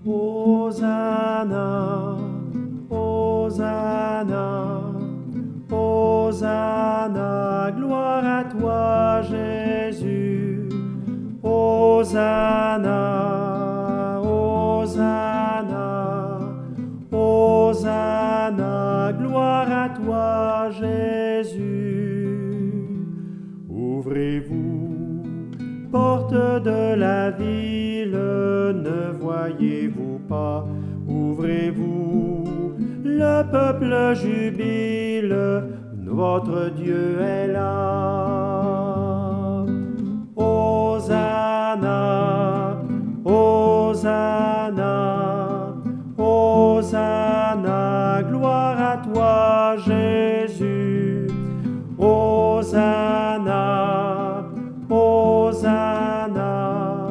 Hosanna, Hosanna, Hosanna, gloire à toi Jésus. Hosanna, Hosanna, Hosanna, gloire à toi Jésus. Ouvrez-vous, porte de la ville, ne voyez-vous pas? Ouvrez-vous, le peuple jubile, votre Dieu est là. Hosanna, Hosanna, Hosanna, gloire à toi Jésus. Hosanna, Hosanna,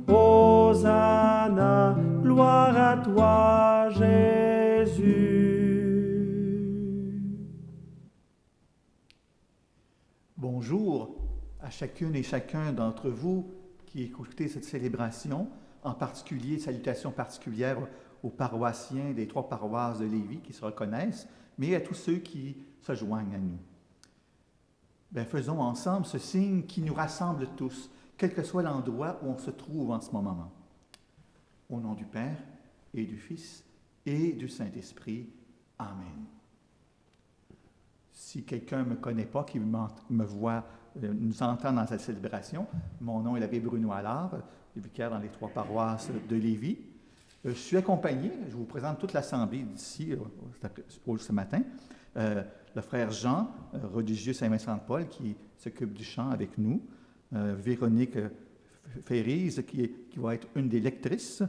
Hosanna, gloire à toi Jésus. Bonjour à chacune et chacun d'entre vous qui écoutez cette célébration, en particulier, salutations particulières aux paroissiens des 3 paroisses de Lévis qui se reconnaissent, mais à tous ceux qui se joignent à nous. Faisons ensemble ce signe qui nous rassemble tous, quel que soit l'endroit où on se trouve en ce moment. Au nom du Père et du Fils et du Saint-Esprit. Amen. Si quelqu'un ne me connaît pas, qui me voit, nous entend dans cette célébration, mon nom est l'abbé Bruno Allard, le vicaire dans les 3 paroisses de Lévis. Je suis accompagné, je vous présente toute l'assemblée d'ici ce matin. Le frère Jean, religieux Saint-Vincent-de-Paul, qui s'occupe du chant avec nous. Véronique Férise, qui va être une des lectrices,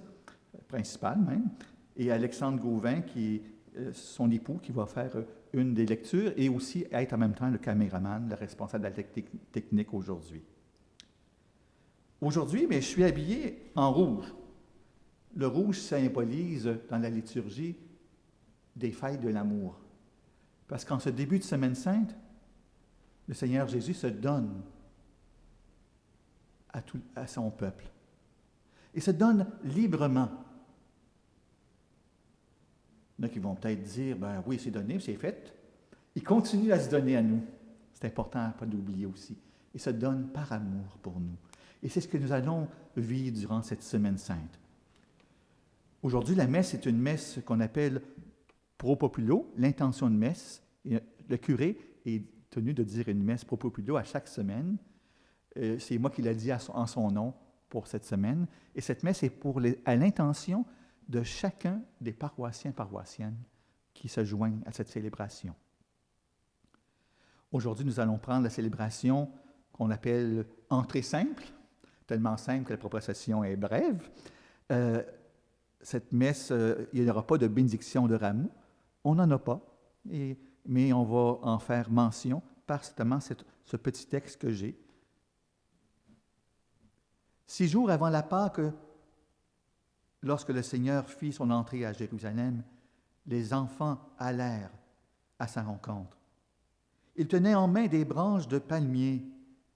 principales même. Et Alexandre Gauvin, qui est son époux, qui va faire une des lectures et aussi être en même temps le caméraman, le responsable de la technique aujourd'hui. Aujourd'hui, je suis habillé en rouge. Le rouge symbolise, dans la liturgie, des fêtes de l'amour. Parce qu'en ce début de Semaine Sainte, le Seigneur Jésus se donne à son peuple. Il se donne librement. Il y en a qui vont peut-être dire, oui, c'est donné, c'est fait. Il continue à se donner à nous. C'est important à ne pas l'oublier aussi. Il se donne par amour pour nous. Et c'est ce que nous allons vivre durant cette Semaine Sainte. Aujourd'hui, la messe est une messe qu'on appelle pro populo, l'intention de messe. Et le curé est tenu de dire une messe pro populo à chaque semaine. C'est moi qui l'ai dit en son nom pour cette semaine. Et cette messe est à l'intention de chacun des paroissiens et paroissiennes qui se joignent à cette célébration. Aujourd'hui, nous allons prendre la célébration qu'on appelle entrée simple, tellement simple que la procession est brève. Cette messe, il n'y aura pas de bénédiction de rameau. On n'en a pas, mais on va en faire mention par justement ce petit texte que j'ai. 6 jours avant la Pâque, lorsque le Seigneur fit son entrée à Jérusalem, les enfants allèrent à sa rencontre. Ils tenaient en main des branches de palmier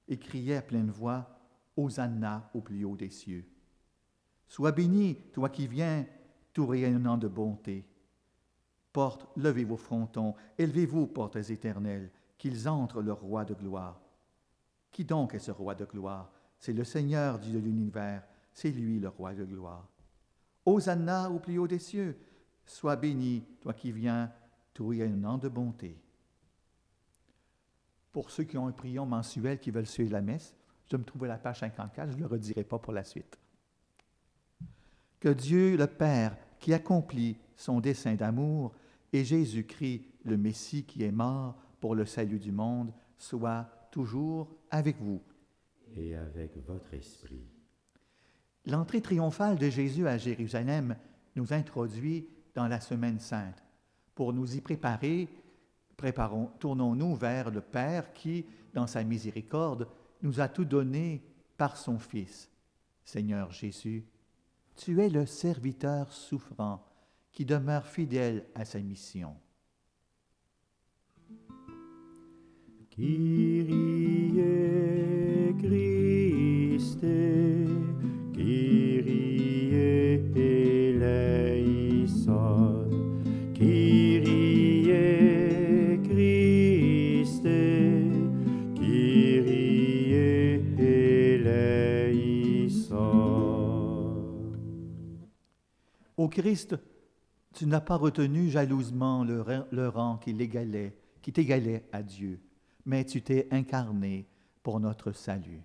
et criaient à pleine voix, « Hosanna au plus haut des cieux ! Sois béni, toi qui viens, tout rayonnant de bonté. Portes, levez vos frontons, élevez-vous, portes éternelles, qu'ils entrent le roi de gloire. Qui donc est ce roi de gloire? C'est le Seigneur Dieu de l'univers, c'est lui le roi de gloire. Hosanna au plus haut des cieux, sois béni, toi qui viens, tout rayonnant de bonté. » Pour ceux qui ont un prion mensuel qui veulent suivre la messe, je me trouve à la page 54, je ne le redirai pas pour la suite. Que Dieu le Père, qui accomplit son dessein d'amour, et Jésus-Christ, le Messie qui est mort pour le salut du monde, soit toujours avec vous. Et avec votre esprit. L'entrée triomphale de Jésus à Jérusalem nous introduit dans la Semaine Sainte pour nous y préparer Tournons-nous vers le Père qui, dans sa miséricorde, nous a tout donné par son Fils. Seigneur Jésus, tu es le serviteur souffrant qui demeure fidèle à sa mission. Kyrie Christe, Kyrie eleison, Kyrie Christe, Kyrie eleison. Ô Christ, tu n'as pas retenu jalousement le rang qui t'égalait à Dieu, mais tu t'es incarné pour notre salut.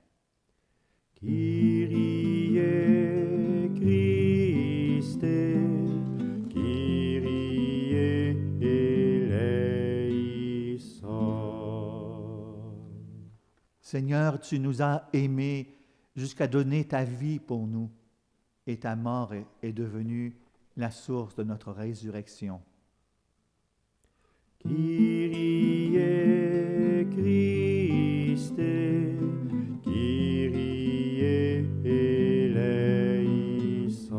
Kyrie Christe, Kyrie eleison. Seigneur, tu nous as aimés jusqu'à donner ta vie pour nous, et ta mort est devenue la source de notre résurrection. Kyrie Christe, Kyrie eleison.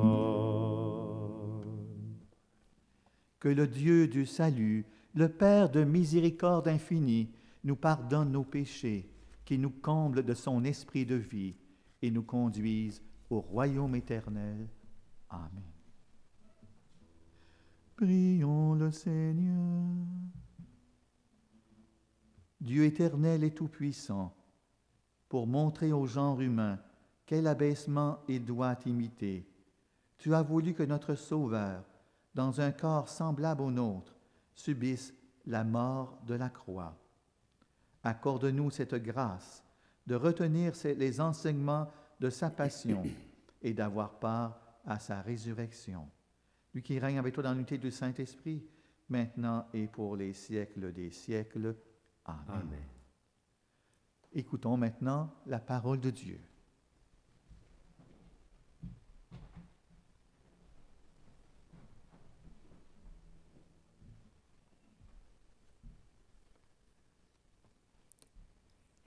Que le Dieu du salut, le Père de miséricorde infinie, nous pardonne nos péchés, qu'il nous comble de son esprit de vie et nous conduise au royaume éternel. Amen. Prions le Seigneur. Dieu éternel et tout-puissant, pour montrer au genre humain quel abaissement il doit imiter, tu as voulu que notre Sauveur, dans un corps semblable au nôtre, subisse la mort de la croix. Accorde-nous cette grâce de retenir les enseignements de sa passion et d'avoir part à sa résurrection. Lui qui règne avec toi dans l'unité du Saint-Esprit, maintenant et pour les siècles des siècles. Amen. Amen. Écoutons maintenant la parole de Dieu.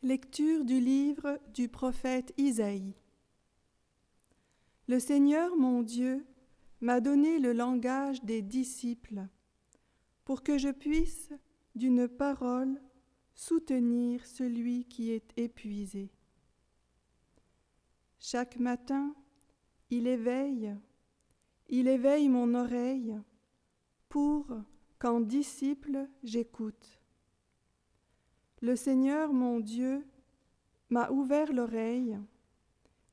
Lecture du livre du prophète Isaïe. Le Seigneur mon Dieu m'a donné le langage des disciples pour que je puisse, d'une parole, soutenir celui qui est épuisé. Chaque matin, il éveille mon oreille pour qu'en disciple j'écoute. Le Seigneur mon Dieu m'a ouvert l'oreille,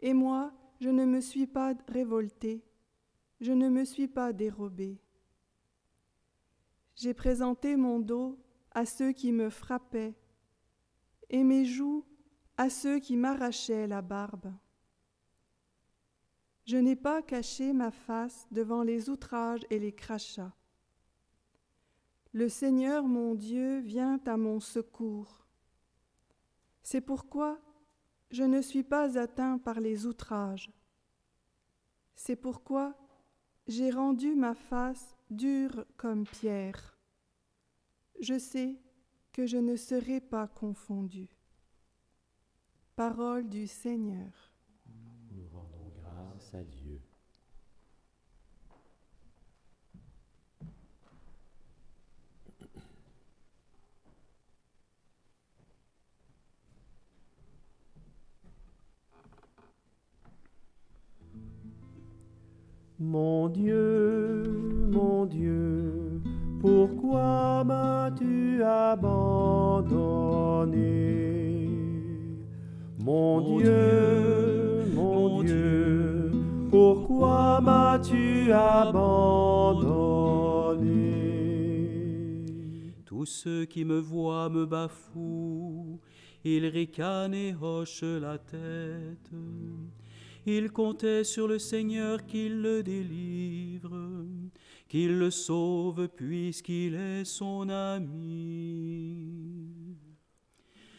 et moi je ne me suis pas révoltée, je ne me suis pas dérobée. J'ai présenté mon dos à ceux qui me frappaient, et mes joues à ceux qui m'arrachaient la barbe. Je n'ai pas caché ma face devant les outrages et les crachats. Le Seigneur mon Dieu vient à mon secours. C'est pourquoi je ne suis pas atteint par les outrages. C'est pourquoi j'ai rendu ma face dure comme pierre. Je sais que je ne serai pas confondu. Parole du Seigneur. Nous rendons grâce à Dieu. Mon Dieu, pourquoi m'as-tu abandonné? Mon Dieu, pourquoi m'as-tu abandonné? Tous ceux qui me voient me bafouent, ils ricanent et hochent la tête. Ils comptaient sur le Seigneur qu'il le délivre, qu'il le sauve puisqu'il est son ami.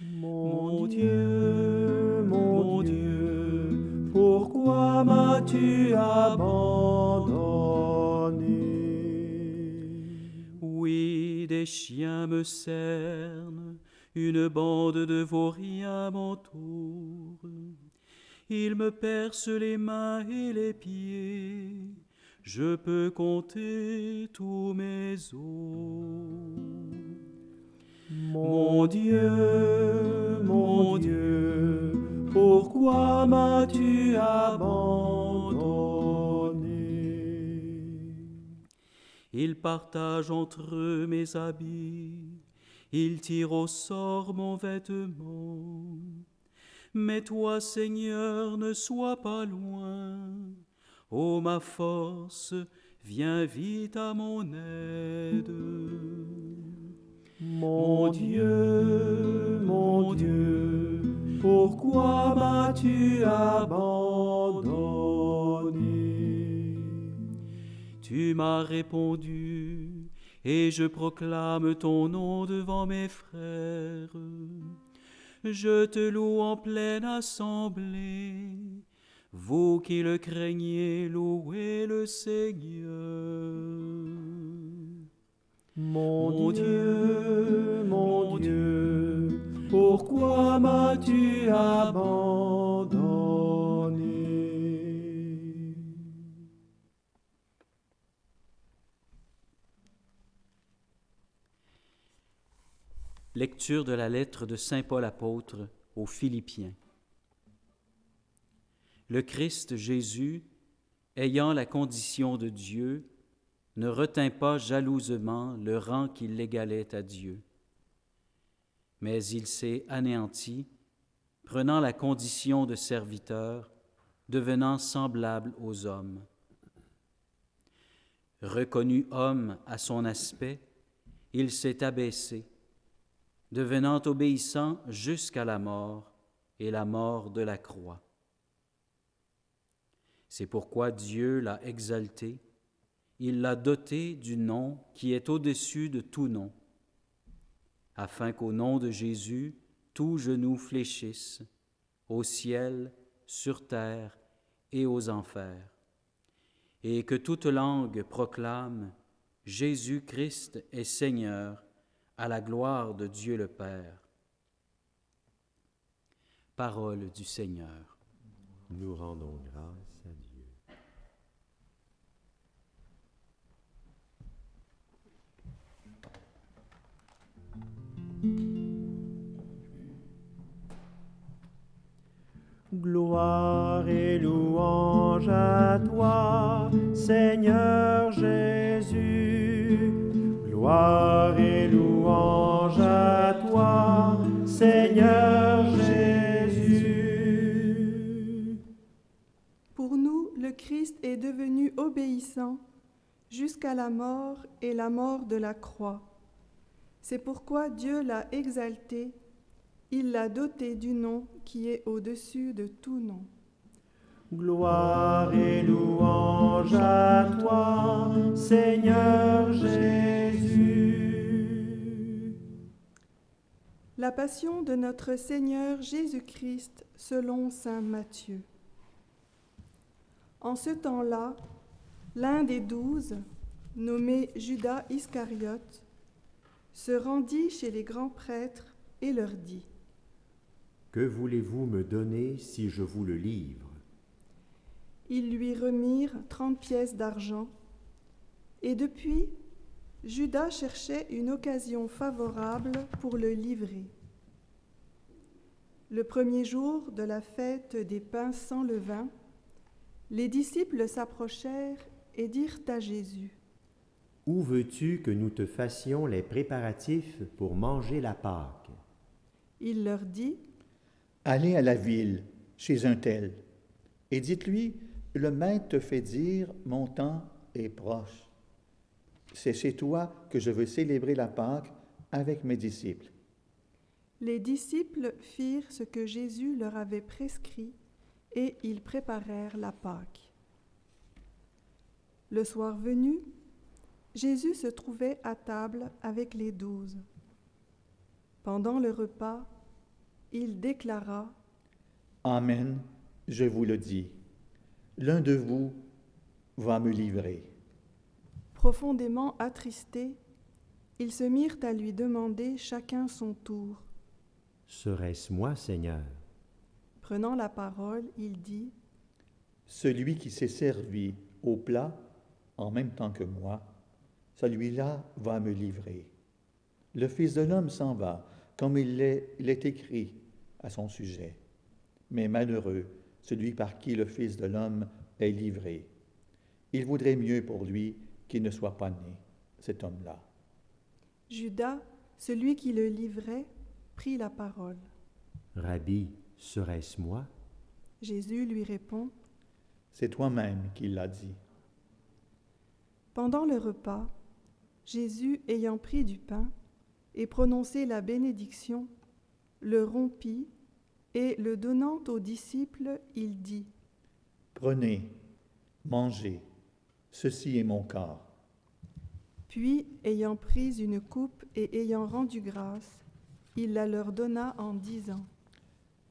Mon Dieu, pourquoi m'as-tu abandonné? Oui, puis des chiens me cernent, une bande de vauriens m'entoure. Ils me percent les mains et les pieds, je peux compter tous mes os. Mon Dieu, pourquoi m'as-tu abandonné? Ils partagent entre eux mes habits, ils tirent au sort mon vêtement. Mais toi, Seigneur, ne sois pas loin. Ô ma force, viens vite à mon aide. Mon Dieu, pourquoi m'as-tu abandonné? Tu m'as répondu, et je proclame ton nom devant mes frères. Je te loue en pleine assemblée. Vous qui le craignez, louez le Seigneur. Mon Dieu, pourquoi m'as-tu abandonné? Lecture de la lettre de Saint Paul apôtre aux Philippiens. Le Christ Jésus, ayant la condition de Dieu, ne retint pas jalousement le rang qui l'égalait à Dieu. Mais il s'est anéanti, prenant la condition de serviteur, devenant semblable aux hommes. Reconnu homme à son aspect, il s'est abaissé, devenant obéissant jusqu'à la mort et la mort de la croix. C'est pourquoi Dieu l'a exalté, il l'a doté du nom qui est au-dessus de tout nom, afin qu'au nom de Jésus, tout genou fléchisse, au ciel, sur terre et aux enfers, et que toute langue proclame « Jésus-Christ est Seigneur » à la gloire de Dieu le Père. Parole du Seigneur. Nous rendons grâce à Dieu. Gloire et louange à toi, Seigneur Jésus. Gloire et louange à toi, Seigneur Jésus. Pour nous, le Christ est devenu obéissant jusqu'à la mort et la mort de la croix. C'est pourquoi Dieu l'a exalté, il l'a doté du nom qui est au-dessus de tout nom. Gloire et louange à toi, Seigneur Jésus. La passion de notre Seigneur Jésus-Christ selon saint Matthieu. En ce temps-là, l'un des 12, nommé Judas Iscariote, se rendit chez les grands prêtres et leur dit : Que voulez-vous me donner si je vous le livre? Ils lui remirent 30 pièces d'argent, et depuis, Judas cherchait une occasion favorable pour le livrer. Le premier jour de la fête des pains sans levain, les disciples s'approchèrent et dirent à Jésus : Où veux-tu que nous te fassions les préparatifs pour manger la Pâque? Il leur dit : Allez à la ville, chez un tel, et dites-lui, le maître te fait dire, mon temps est proche. C'est chez toi que je veux célébrer la Pâque avec mes disciples. Les disciples firent ce que Jésus leur avait prescrit, et ils préparèrent la Pâque. Le soir venu, Jésus se trouvait à table avec les 12. Pendant le repas, il déclara : Amen, je vous le dis, l'un de vous va me livrer. Profondément attristé, Ils se mirent à lui demander chacun son tour. Serait-ce moi, Seigneur? Prenant la parole, il dit, Celui qui s'est servi au plat en même temps que moi, celui-là va me livrer. Le Fils de l'homme s'en va, comme il est écrit à son sujet. Mais malheureux, celui par qui le Fils de l'homme est livré. Il vaudrait mieux pour lui qu'il ne soit pas né, cet homme-là. Judas, celui qui le livrait, prit la parole. Rabbi, serait-ce moi? Jésus lui répond, C'est toi-même qui l'as dit. Pendant le repas, Jésus, ayant pris du pain et prononcé la bénédiction, le rompit et, le donnant aux disciples, il dit, Prenez, mangez, ceci est mon corps. Puis, ayant pris une coupe et ayant rendu grâce, il la leur donna en disant,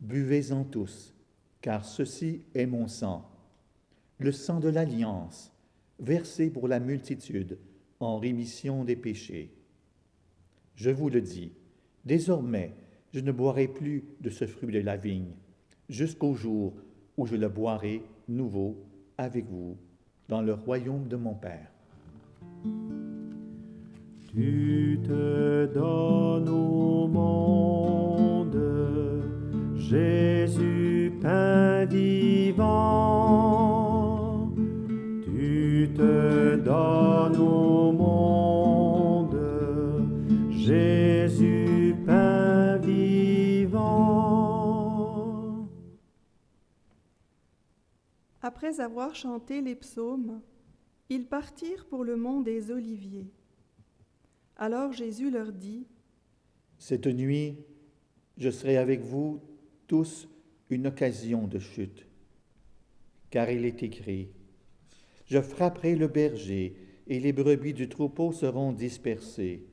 Buvez-en tous, car ceci est mon sang, le sang de l'alliance, versé pour la multitude en rémission des péchés. Je vous le dis, désormais, je ne boirai plus de ce fruit de la vigne, jusqu'au jour où je le boirai nouveau avec vous dans le royaume de mon Père. Tu te donnes au monde, Jésus, pain vivant. Tu te donnes au monde, Jésus, pain vivant. Après avoir chanté les psaumes, ils partirent pour le mont des Oliviers. Alors Jésus leur dit, Cette nuit, je serai avec vous tous une occasion de chute, car il est écrit, Je frapperai le berger et les brebis du troupeau seront dispersées.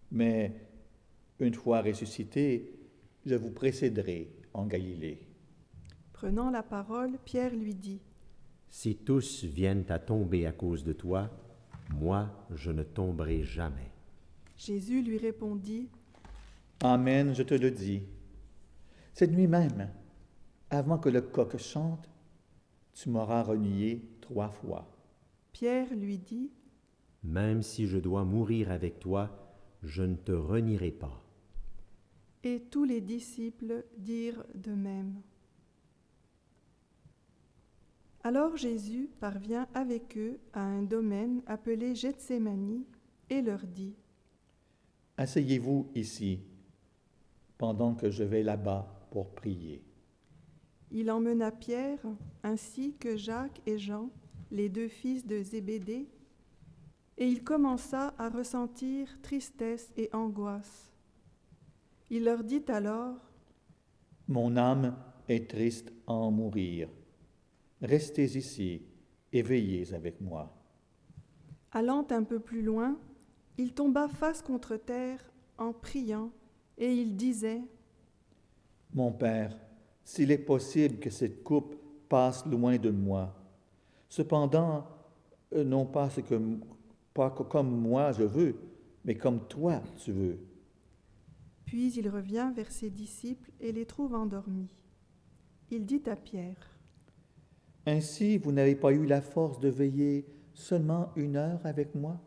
Mais une fois ressuscité, je vous précéderai en Galilée. Prenant la parole, Pierre lui dit, Si tous viennent à tomber à cause de toi, moi, je ne tomberai jamais. Jésus lui répondit, Amen, je te le dis. Cette nuit même, avant que le coq chante, tu m'auras renié 3 fois. Pierre lui dit, Même si je dois mourir avec toi, je ne te renierai pas. et tous les disciples dirent de même. Alors Jésus parvient avec eux à un domaine appelé Gethsémani et leur dit, Asseyez-vous ici, pendant que je vais là-bas pour prier. Il emmena Pierre, ainsi que Jacques et Jean, les 2 fils de Zébédée, et il commença à ressentir tristesse et angoisse. Il leur dit alors, Mon âme est triste à en mourir. Restez ici et veillez avec moi. allant un peu plus loin, il tomba face contre terre en priant, et il disait, Mon Père, s'il est possible que cette coupe passe loin de moi, cependant, non pas comme moi je veux, mais comme toi tu veux. Puis il revient vers ses disciples et les trouve endormis. Il dit à Pierre, Ainsi, vous n'avez pas eu la force de veiller seulement 1 heure avec moi?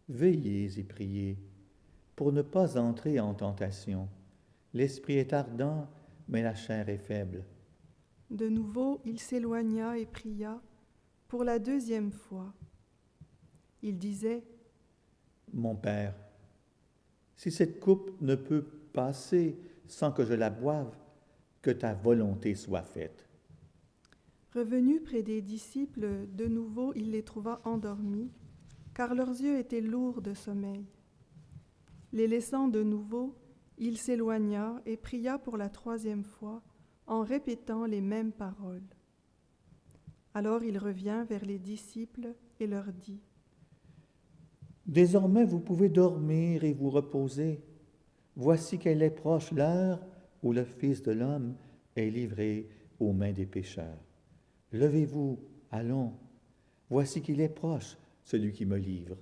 Veillez et priez, pour ne pas entrer en tentation. L'esprit est ardent, mais la chair est faible. De nouveau, il s'éloigna et pria pour la 2e fois. Il disait, Mon Père, si cette coupe ne peut passer sans que je la boive, que ta volonté soit faite. Revenu près des disciples, de nouveau il les trouva endormis, car leurs yeux étaient lourds de sommeil. Les laissant de nouveau, il s'éloigna et pria pour la 3e fois, en répétant les mêmes paroles. Alors il revient vers les disciples et leur dit, Désormais, vous pouvez dormir et vous reposer. Voici qu'elle est proche l'heure où le Fils de l'homme est livré aux mains des pécheurs. Levez-vous, allons. Voici qu'il est proche, celui qui me livre.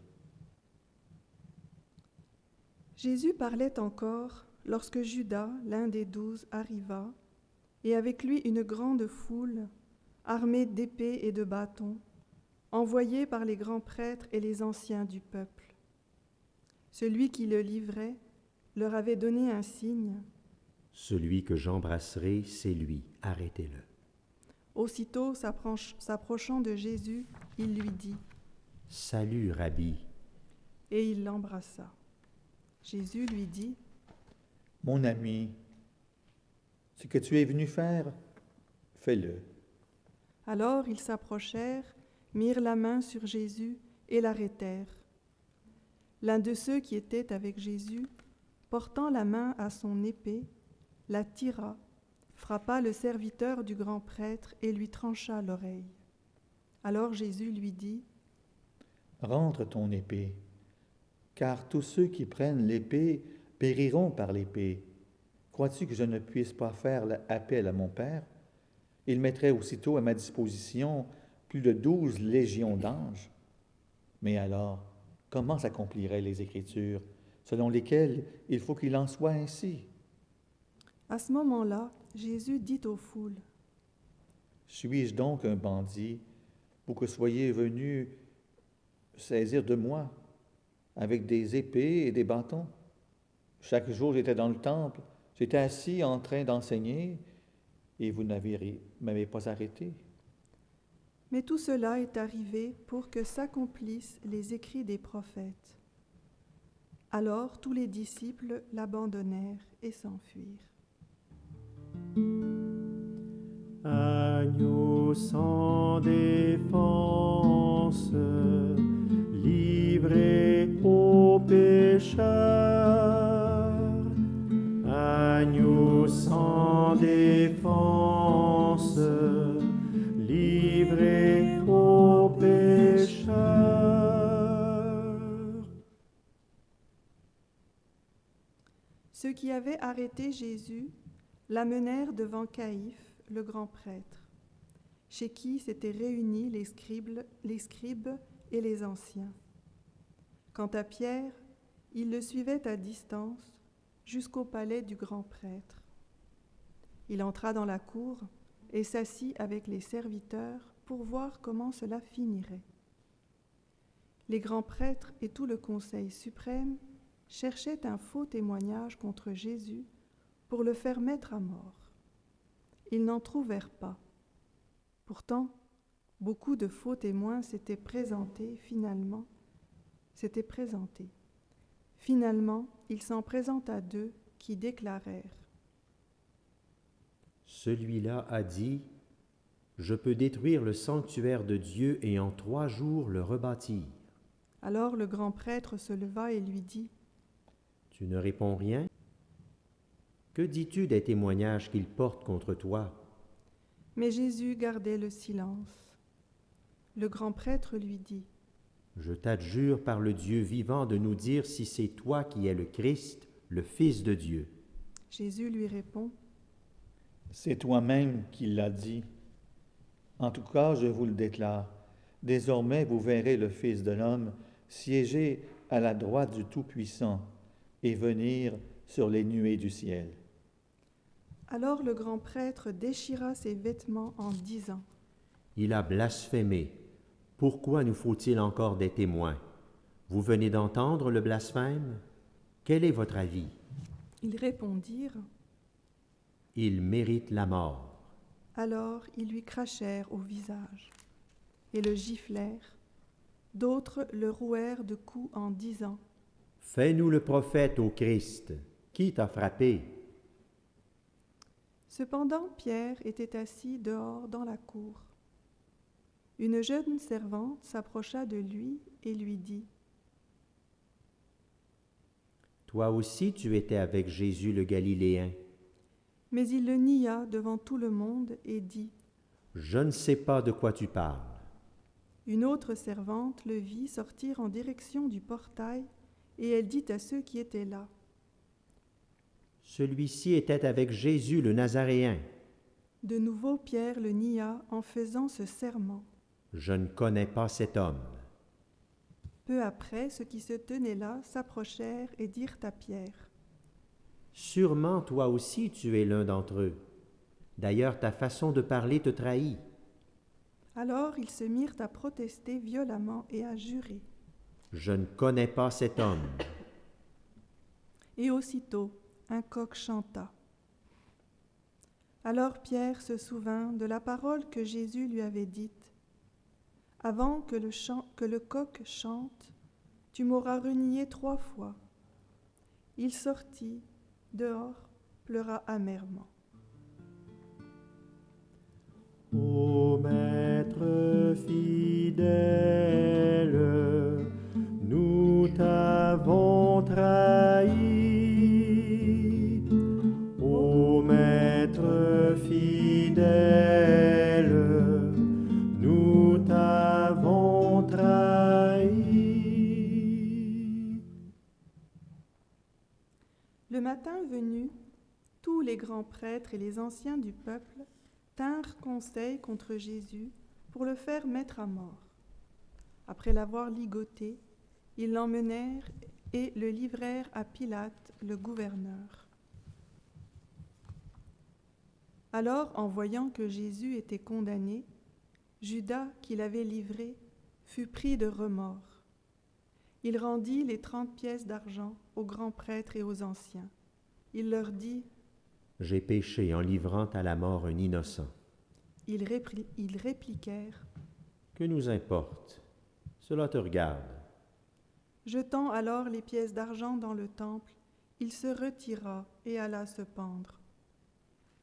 Jésus parlait encore lorsque Judas, l'un des 12, arriva, et avec lui une grande foule, armée d'épées et de bâtons, envoyée par les grands prêtres et les anciens du peuple. Celui qui le livrait leur avait donné un signe. Celui que j'embrasserai, c'est lui, arrêtez-le. Aussitôt s'approchant de Jésus, il lui dit « Salut, Rabbi. » et il l'embrassa. Jésus lui dit « Mon ami, ce que tu es venu faire, fais-le. » Alors ils s'approchèrent, mirent la main sur Jésus et l'arrêtèrent. L'un de ceux qui étaient avec Jésus, portant la main à son épée, la tira, frappa le serviteur du grand prêtre et lui trancha l'oreille. Alors Jésus lui dit « Rentre ton épée, car tous ceux qui prennent l'épée périront par l'épée. Crois-tu que je ne puisse pas faire appel à mon Père? Il mettrait aussitôt à ma disposition plus de 12 légions d'anges. Mais alors, comment s'accompliraient les Écritures, selon lesquelles il faut qu'il en soit ainsi? » À ce moment-là, Jésus dit aux foules « Suis-je donc un bandit pour que soyez venus saisir de moi avec des épées et des bâtons? Chaque jour, j'étais dans le temple, j'étais assis en train d'enseigner, et vous m'avez pas arrêté. » Mais tout cela est arrivé pour que s'accomplissent les écrits des prophètes. Alors tous les disciples l'abandonnèrent et s'enfuirent. Agneau sans défense, livré aux pécheurs. Agneau sans défense, livré aux pécheurs. Ceux qui avaient arrêté Jésus l'amenèrent devant Caïphe, le grand prêtre, chez qui s'étaient réunis les scribes et les anciens. Quant à Pierre, il le suivait à distance jusqu'au palais du grand prêtre. Il entra dans la cour et s'assit avec les serviteurs pour voir comment cela finirait. Les grands prêtres et tout le conseil suprême cherchaient un faux témoignage contre Jésus pour le faire mettre à mort. Ils n'en trouvèrent pas. Pourtant, beaucoup de faux témoins s'étaient présentés. Finalement, il s'en présenta 2 qui déclarèrent « Celui-là a dit, « Je peux détruire le sanctuaire de Dieu et en 3 jours le rebâtir. » Alors le grand prêtre se leva et lui dit « Tu ne réponds rien? Que dis-tu des témoignages qu'il porte contre toi? » Mais Jésus gardait le silence. Le grand prêtre lui dit « Je t'adjure par le Dieu vivant de nous dire si c'est toi qui es le Christ, le Fils de Dieu. » Jésus lui répond « C'est toi-même qui l'as dit. En tout cas, je vous le déclare, désormais vous verrez le Fils de l'homme siéger à la droite du Tout-Puissant et venir sur les nuées du ciel. » Alors le grand prêtre déchira ses vêtements en disant « Il a blasphémé. Pourquoi nous faut-il encore des témoins? Vous venez d'entendre le blasphème? Quel est votre avis? » Ils répondirent « Il mérite la mort. » Alors ils lui crachèrent au visage et le giflèrent. D'autres le rouèrent de coups en disant « Fais-nous le prophète au Christ. Qui t'a frappé? » Cependant, Pierre était assis dehors dans la cour. Une jeune servante s'approcha de lui et lui dit « Toi aussi tu étais avec Jésus le Galiléen. » Mais il le nia devant tout le monde et dit « Je ne sais pas de quoi tu parles. » Une autre servante le vit sortir en direction du portail et elle dit à ceux qui étaient là Celui-ci était avec Jésus le Nazaréen. De nouveau, Pierre le nia en faisant ce serment. Je ne connais pas cet homme. Peu après, ceux qui se tenaient là s'approchèrent et dirent à Pierre, « Sûrement toi aussi tu es l'un d'entre eux. D'ailleurs ta façon de parler te trahit. » Alors ils se mirent à protester violemment et à jurer. « Je ne connais pas cet homme. » Et aussitôt, un coq chanta. Alors Pierre se souvint de la parole que Jésus lui avait dite. « Avant que le coq chante, tu m'auras renié 3 fois. » Il sortit dehors, pleura amèrement. Ô Maître fidèle, nous t'avons trahi. Ô Maître fidèle, nous t'avons trahi. Le matin venu, tous les grands prêtres et les anciens du peuple tinrent conseil contre Jésus pour le faire mettre à mort. Après l'avoir ligoté, ils l'emmenèrent et le livrèrent à Pilate, le gouverneur. Alors, en voyant que Jésus était condamné, Judas, qui l'avait livré, fut pris de remords. Il rendit les 30 pièces d'argent aux grands prêtres et aux anciens. Il leur dit, « J'ai péché en livrant à la mort un innocent. » Ils répliquèrent, « Que nous importe? Cela te regarde. » Jetant alors les pièces d'argent dans le temple, il se retira et alla se pendre.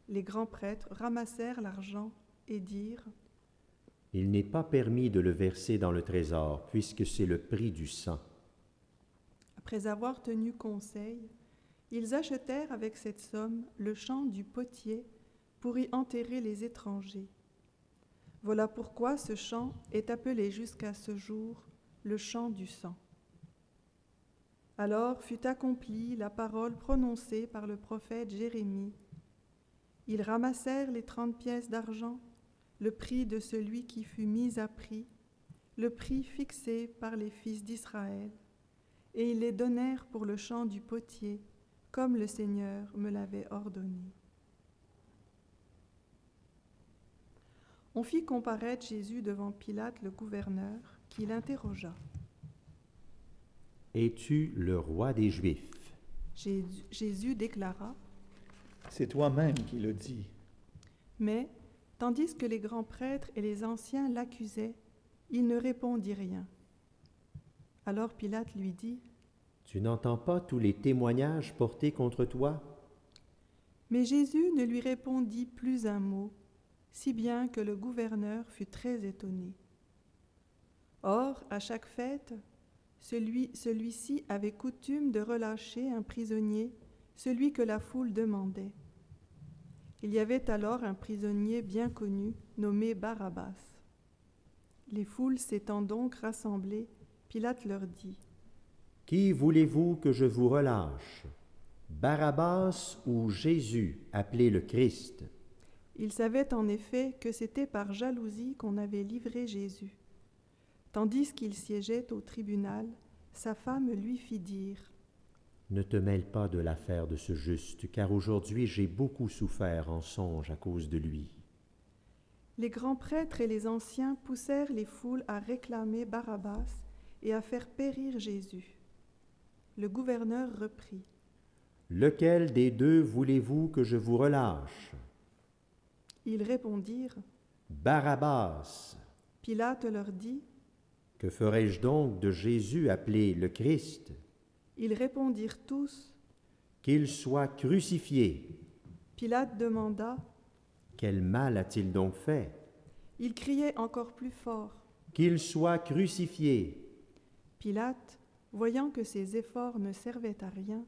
Les grands prêtres ramassèrent l'argent et dirent, « Il n'est pas permis de le verser dans le trésor, puisque c'est le prix du sang. » Après avoir tenu conseil, ils achetèrent avec cette somme le champ du potier pour y enterrer les étrangers. Voilà pourquoi ce champ est appelé jusqu'à ce jour le champ du sang. Alors fut accomplie la parole prononcée par le prophète Jérémie. Ils ramassèrent les 30 pièces d'argent, le prix de celui qui fut mis à prix, le prix fixé par les fils d'Israël, et ils les donnèrent pour le champ du potier, comme le Seigneur me l'avait ordonné. On fit comparaître Jésus devant Pilate le gouverneur, qui l'interrogea. « Es-tu le roi des Juifs? » Jésus déclara, « C'est toi-même qui le dis. » Mais, tandis que les grands prêtres et les anciens l'accusaient, il ne répondit rien. Alors Pilate lui dit, « Tu n'entends pas tous les témoignages portés contre toi? » Mais Jésus ne lui répondit plus un mot, si bien que le gouverneur fut très étonné. Or, à chaque fête, celui-ci avait coutume de relâcher un prisonnier, celui que la foule demandait. Il y avait alors un prisonnier bien connu, nommé Barabbas. Les foules s'étant donc rassemblées, Pilate leur dit, « Qui voulez-vous que je vous relâche? Barabbas ou Jésus, appelé le Christ? » Il savait en effet que c'était par jalousie qu'on avait livré Jésus. Tandis qu'il siégeait au tribunal, sa femme lui fit dire, « Ne te mêle pas de l'affaire de ce juste, car aujourd'hui j'ai beaucoup souffert en songe à cause de lui. » Les grands prêtres et les anciens poussèrent les foules à réclamer Barabbas et à faire périr Jésus. Le gouverneur reprit, « Lequel des deux voulez-vous que je vous relâche? » Ils répondirent, « Barabbas. » Pilate leur dit, « Que ferai-je donc de Jésus appelé le Christ? » Ils répondirent tous, « Qu'il soit crucifié. » Pilate demanda, « Quel mal a-t-il donc fait? » Ils criaient encore plus fort. « Qu'il soit crucifié. » Pilate, voyant que ses efforts ne servaient à rien,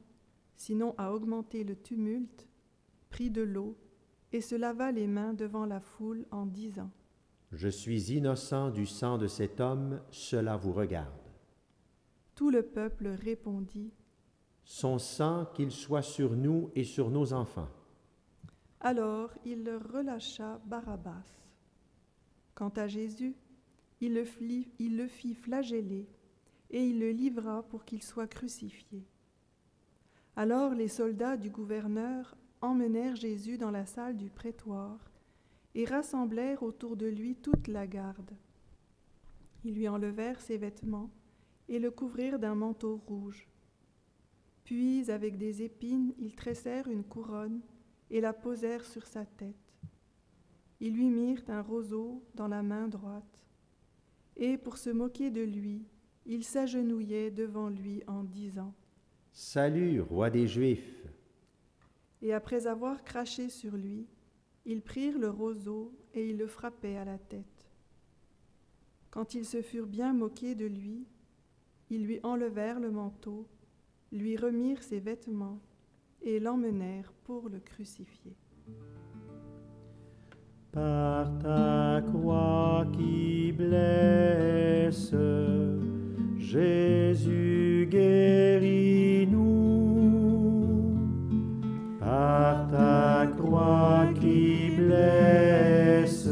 sinon à augmenter le tumulte, prit de l'eau et se lava les mains devant la foule en disant, « Je suis innocent du sang de cet homme, cela vous regarde. » Tout le peuple répondit, « Son sang, qu'il soit sur nous et sur nos enfants. » Alors il leur relâcha Barabbas. Quant à Jésus, il le fit flageller et il le livra pour qu'il soit crucifié. Alors les soldats du gouverneur emmenèrent Jésus dans la salle du prétoire et rassemblèrent autour de lui toute la garde. Ils lui enlevèrent ses vêtements et le couvrirent d'un manteau rouge. Puis, avec des épines, ils tressèrent une couronne et la posèrent sur sa tête. Ils lui mirent un roseau dans la main droite, et pour se moquer de lui, ils s'agenouillaient devant lui en disant « Salut, roi des Juifs !» Et après avoir craché sur lui, ils prirent le roseau et ils le frappaient à la tête. Quand ils se furent bien moqués de lui, ils lui enlevèrent le manteau, lui remirent ses vêtements et l'emmenèrent pour le crucifier. Par ta croix qui blesse, Jésus guéris-nous. Par ta croix qui blesse,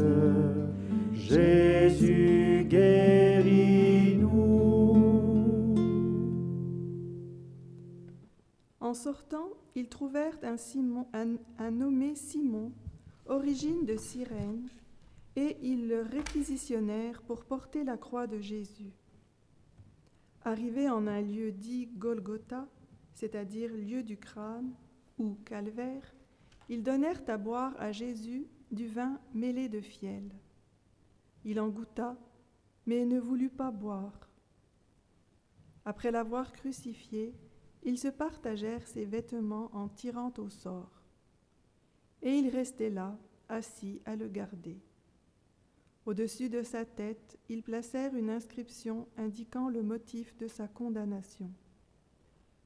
Jésus guéris-nous. En sortant, ils trouvèrent un nommé Simon, origine de Cyrène, et ils le réquisitionnèrent pour porter la croix de Jésus. Arrivés en un lieu dit Golgotha, c'est-à-dire lieu du crâne, ou calvaire, ils donnèrent à boire à Jésus du vin mêlé de fiel. Il en goûta, mais ne voulut pas boire. Après l'avoir crucifié, ils se partagèrent ses vêtements en tirant au sort. Et il restait là, assis à le garder. Au-dessus de sa tête, ils placèrent une inscription indiquant le motif de sa condamnation.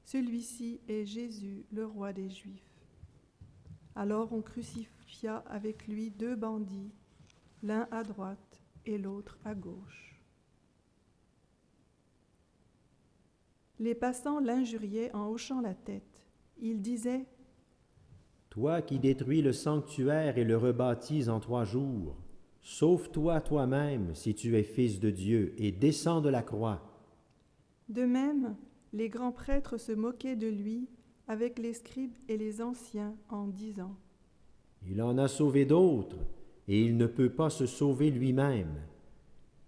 Celui-ci est Jésus, le roi des Juifs. Alors on crucifia avec lui 2 bandits, l'un à droite et l'autre à gauche. Les passants l'injuriaient en hochant la tête. Ils disaient « Toi qui détruis le sanctuaire et le rebâtis en 3 jours, sauve-toi toi-même si tu es fils de Dieu et descends de la croix. » De même, les grands prêtres se moquaient de lui avec les scribes et les anciens en disant « Il en a sauvé d'autres, et il ne peut pas se sauver lui-même.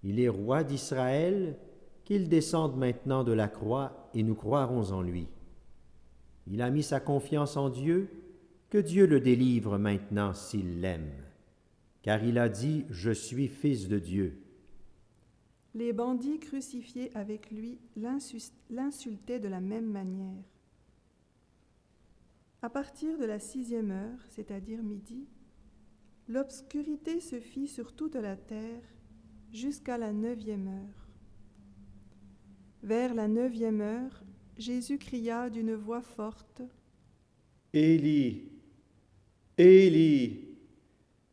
Il est roi d'Israël, qu'il descende maintenant de la croix, et nous croirons en lui. Il a mis sa confiance en Dieu, que Dieu le délivre maintenant s'il l'aime. Car il a dit « Je suis fils de Dieu ». Les bandits crucifiés avec lui l'insultaient de la même manière. À partir de la 6e heure, c'est-à-dire midi, l'obscurité se fit sur toute la terre jusqu'à la 9e heure. Vers la 9e heure, Jésus cria d'une voix forte « Élie, Élie,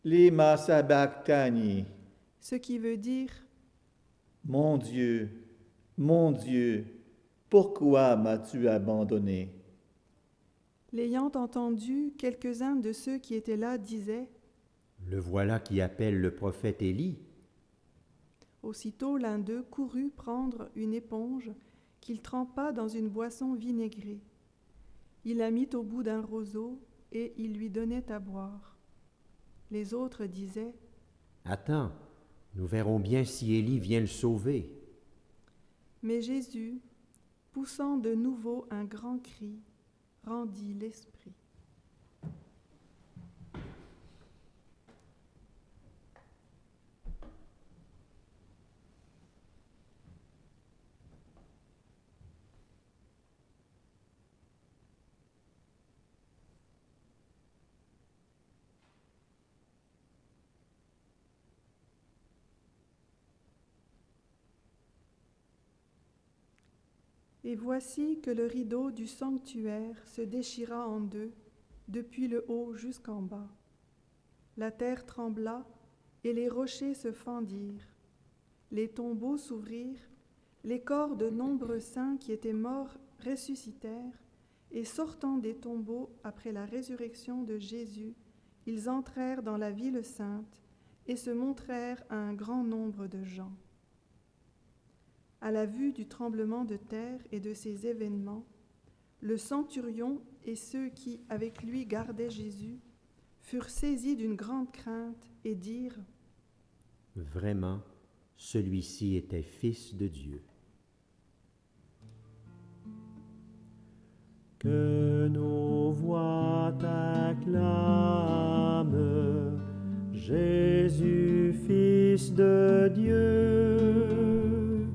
lema sabachthani » ce qui veut dire « Mon Dieu, pourquoi m'as-tu abandonné ?» L'ayant entendu, quelques-uns de ceux qui étaient là disaient Le voilà qui appelle le prophète Élie. Aussitôt l'un d'eux courut prendre une éponge qu'il trempa dans une boisson vinaigrée. Il la mit au bout d'un roseau et il lui donnait à boire. Les autres disaient « Attends, nous verrons bien si Élie vient le sauver. » Mais Jésus, poussant de nouveau un grand cri, rendit l'esprit. Et voici que le rideau du sanctuaire se déchira en 2, depuis le haut jusqu'en bas. La terre trembla et les rochers se fendirent. Les tombeaux s'ouvrirent, les corps de nombreux saints qui étaient morts ressuscitèrent, et sortant des tombeaux après la résurrection de Jésus, ils entrèrent dans la ville sainte et se montrèrent à un grand nombre de gens. À la vue du tremblement de terre et de ces événements, le centurion et ceux qui, avec lui, gardaient Jésus, furent saisis d'une grande crainte et dirent : « Vraiment, celui-ci était Fils de Dieu. » Que nos voix t'acclament, Jésus, Fils de Dieu.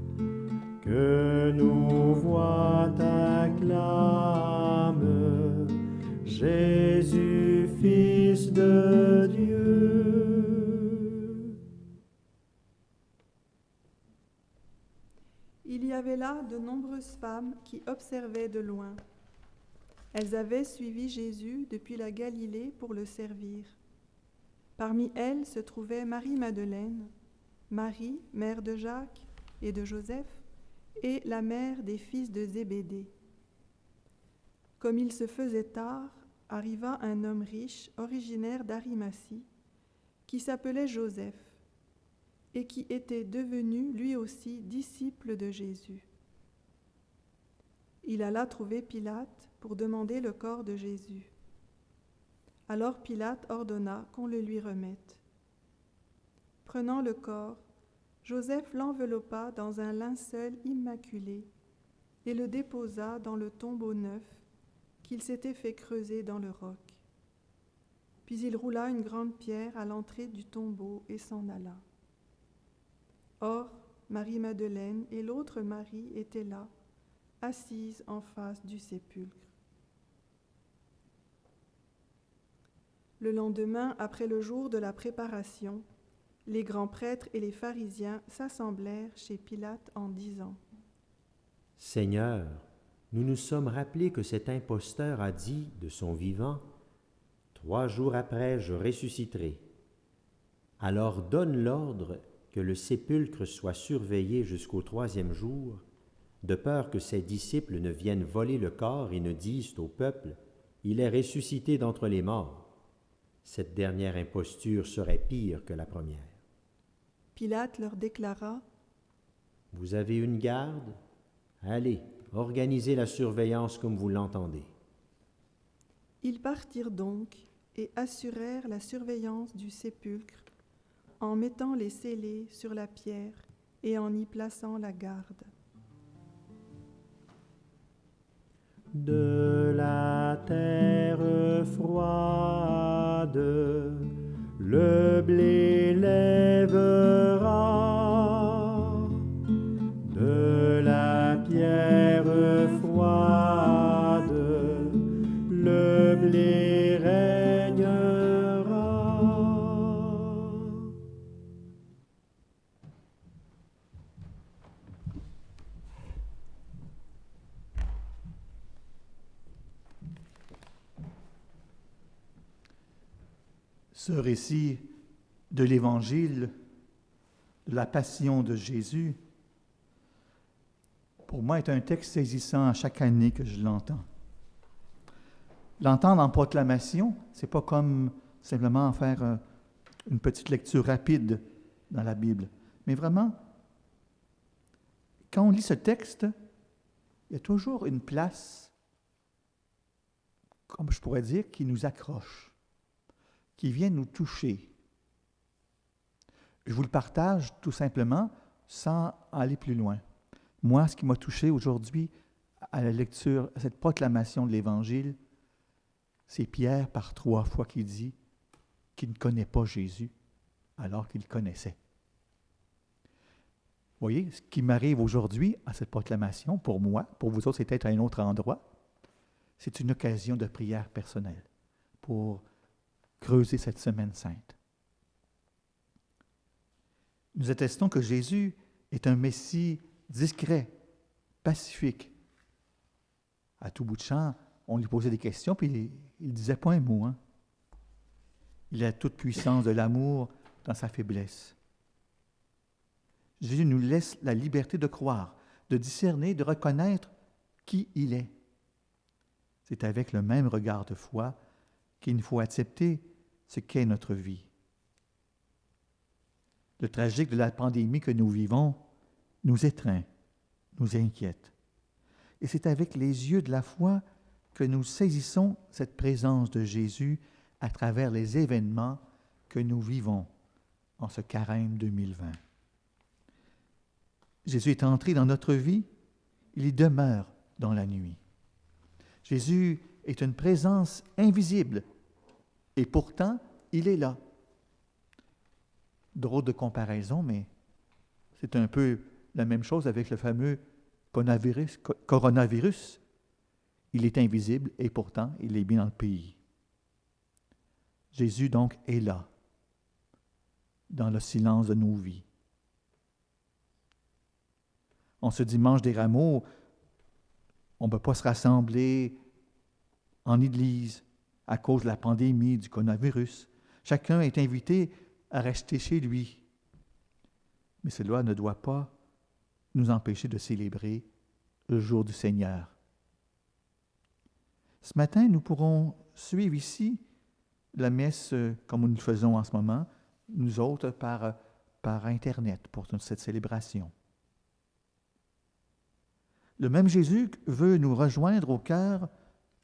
Que nos voix t'acclament, Jésus, Fils de Dieu. Il y avait là de nombreuses femmes qui observaient de loin. Elles avaient suivi Jésus depuis la Galilée pour le servir. Parmi elles se trouvait Marie-Madeleine, Marie, mère de Jacques et de Joseph, et la mère des fils de Zébédée. Comme il se faisait tard, arriva un homme riche, originaire d'Arimathie, qui s'appelait Joseph, et qui était devenu lui aussi disciple de Jésus. Il alla trouver Pilate pour demander le corps de Jésus. Alors Pilate ordonna qu'on le lui remette. Prenant le corps, Joseph l'enveloppa dans un linceul immaculé et le déposa dans le tombeau neuf qu'il s'était fait creuser dans le roc. Puis il roula une grande pierre à l'entrée du tombeau et s'en alla. Or, Marie-Madeleine et l'autre Marie étaient là, assises en face du sépulcre. Le lendemain, après le jour de la préparation, les grands prêtres et les pharisiens s'assemblèrent chez Pilate en disant : « Seigneur, nous nous sommes rappelés que cet imposteur a dit de son vivant : « 3 jours après, je ressusciterai. Alors donne l'ordre que le sépulcre soit surveillé jusqu'au 3e jour, de peur que ses disciples ne viennent voler le corps et ne disent au peuple : il est ressuscité d'entre les morts. Cette dernière imposture serait pire que la première. » Pilate leur déclara : « Vous avez une garde ? Allez, organisez la surveillance comme vous l'entendez. » Ils partirent donc et assurèrent la surveillance du sépulcre en mettant les scellés sur la pierre et en y plaçant la garde. De la terre froide, le blé lèvera. De la pierre froide, le blé régnera. Ce récit de l'Évangile, de la passion de Jésus, pour moi est un texte saisissant à chaque année que je l'entends. L'entendre en proclamation, c'est pas comme simplement faire une petite lecture rapide dans la Bible, mais vraiment, quand on lit ce texte, il y a toujours une place, comme je pourrais dire, qui nous accroche, qui vient nous toucher. Je vous le partage tout simplement sans aller plus loin. Moi, ce qui m'a touché aujourd'hui à la lecture, à cette proclamation de l'Évangile, c'est Pierre par 3 fois qui dit qu'il ne connaît pas Jésus alors qu'il le connaissait. Vous voyez, ce qui m'arrive aujourd'hui à cette proclamation, pour moi, pour vous autres, c'est peut-être à un autre endroit, c'est une occasion de prière personnelle pour creuser cette semaine sainte. Nous attestons que Jésus est un Messie discret, pacifique. À tout bout de champ, on lui posait des questions, puis il ne disait pas un mot. Il a toute puissance de l'amour dans sa faiblesse. Jésus nous laisse la liberté de croire, de discerner, de reconnaître qui il est. C'est avec le même regard de foi qu'il faut accepter ce qu'est notre vie. Le tragique de la pandémie que nous vivons nous étreint, nous inquiète. Et c'est avec les yeux de la foi que nous saisissons cette présence de Jésus à travers les événements que nous vivons en ce carême 2020. Jésus est entré dans notre vie, il y demeure dans la nuit. Jésus est une présence invisible et pourtant il est là. Drôle de comparaison, mais c'est un peu la même chose avec le fameux coronavirus. Il est invisible et pourtant il est bien dans le pays. Jésus donc est là, dans le silence de nos vies. En ce dimanche des Rameaux, on ne peut pas se rassembler en église à cause de la pandémie du coronavirus. Chacun est invité à rester chez lui. Mais cela ne doit pas nous empêcher de célébrer le jour du Seigneur. Ce matin, nous pourrons suivre ici la messe comme nous le faisons en ce moment, nous autres par Internet pour cette célébration. Le même Jésus veut nous rejoindre au cœur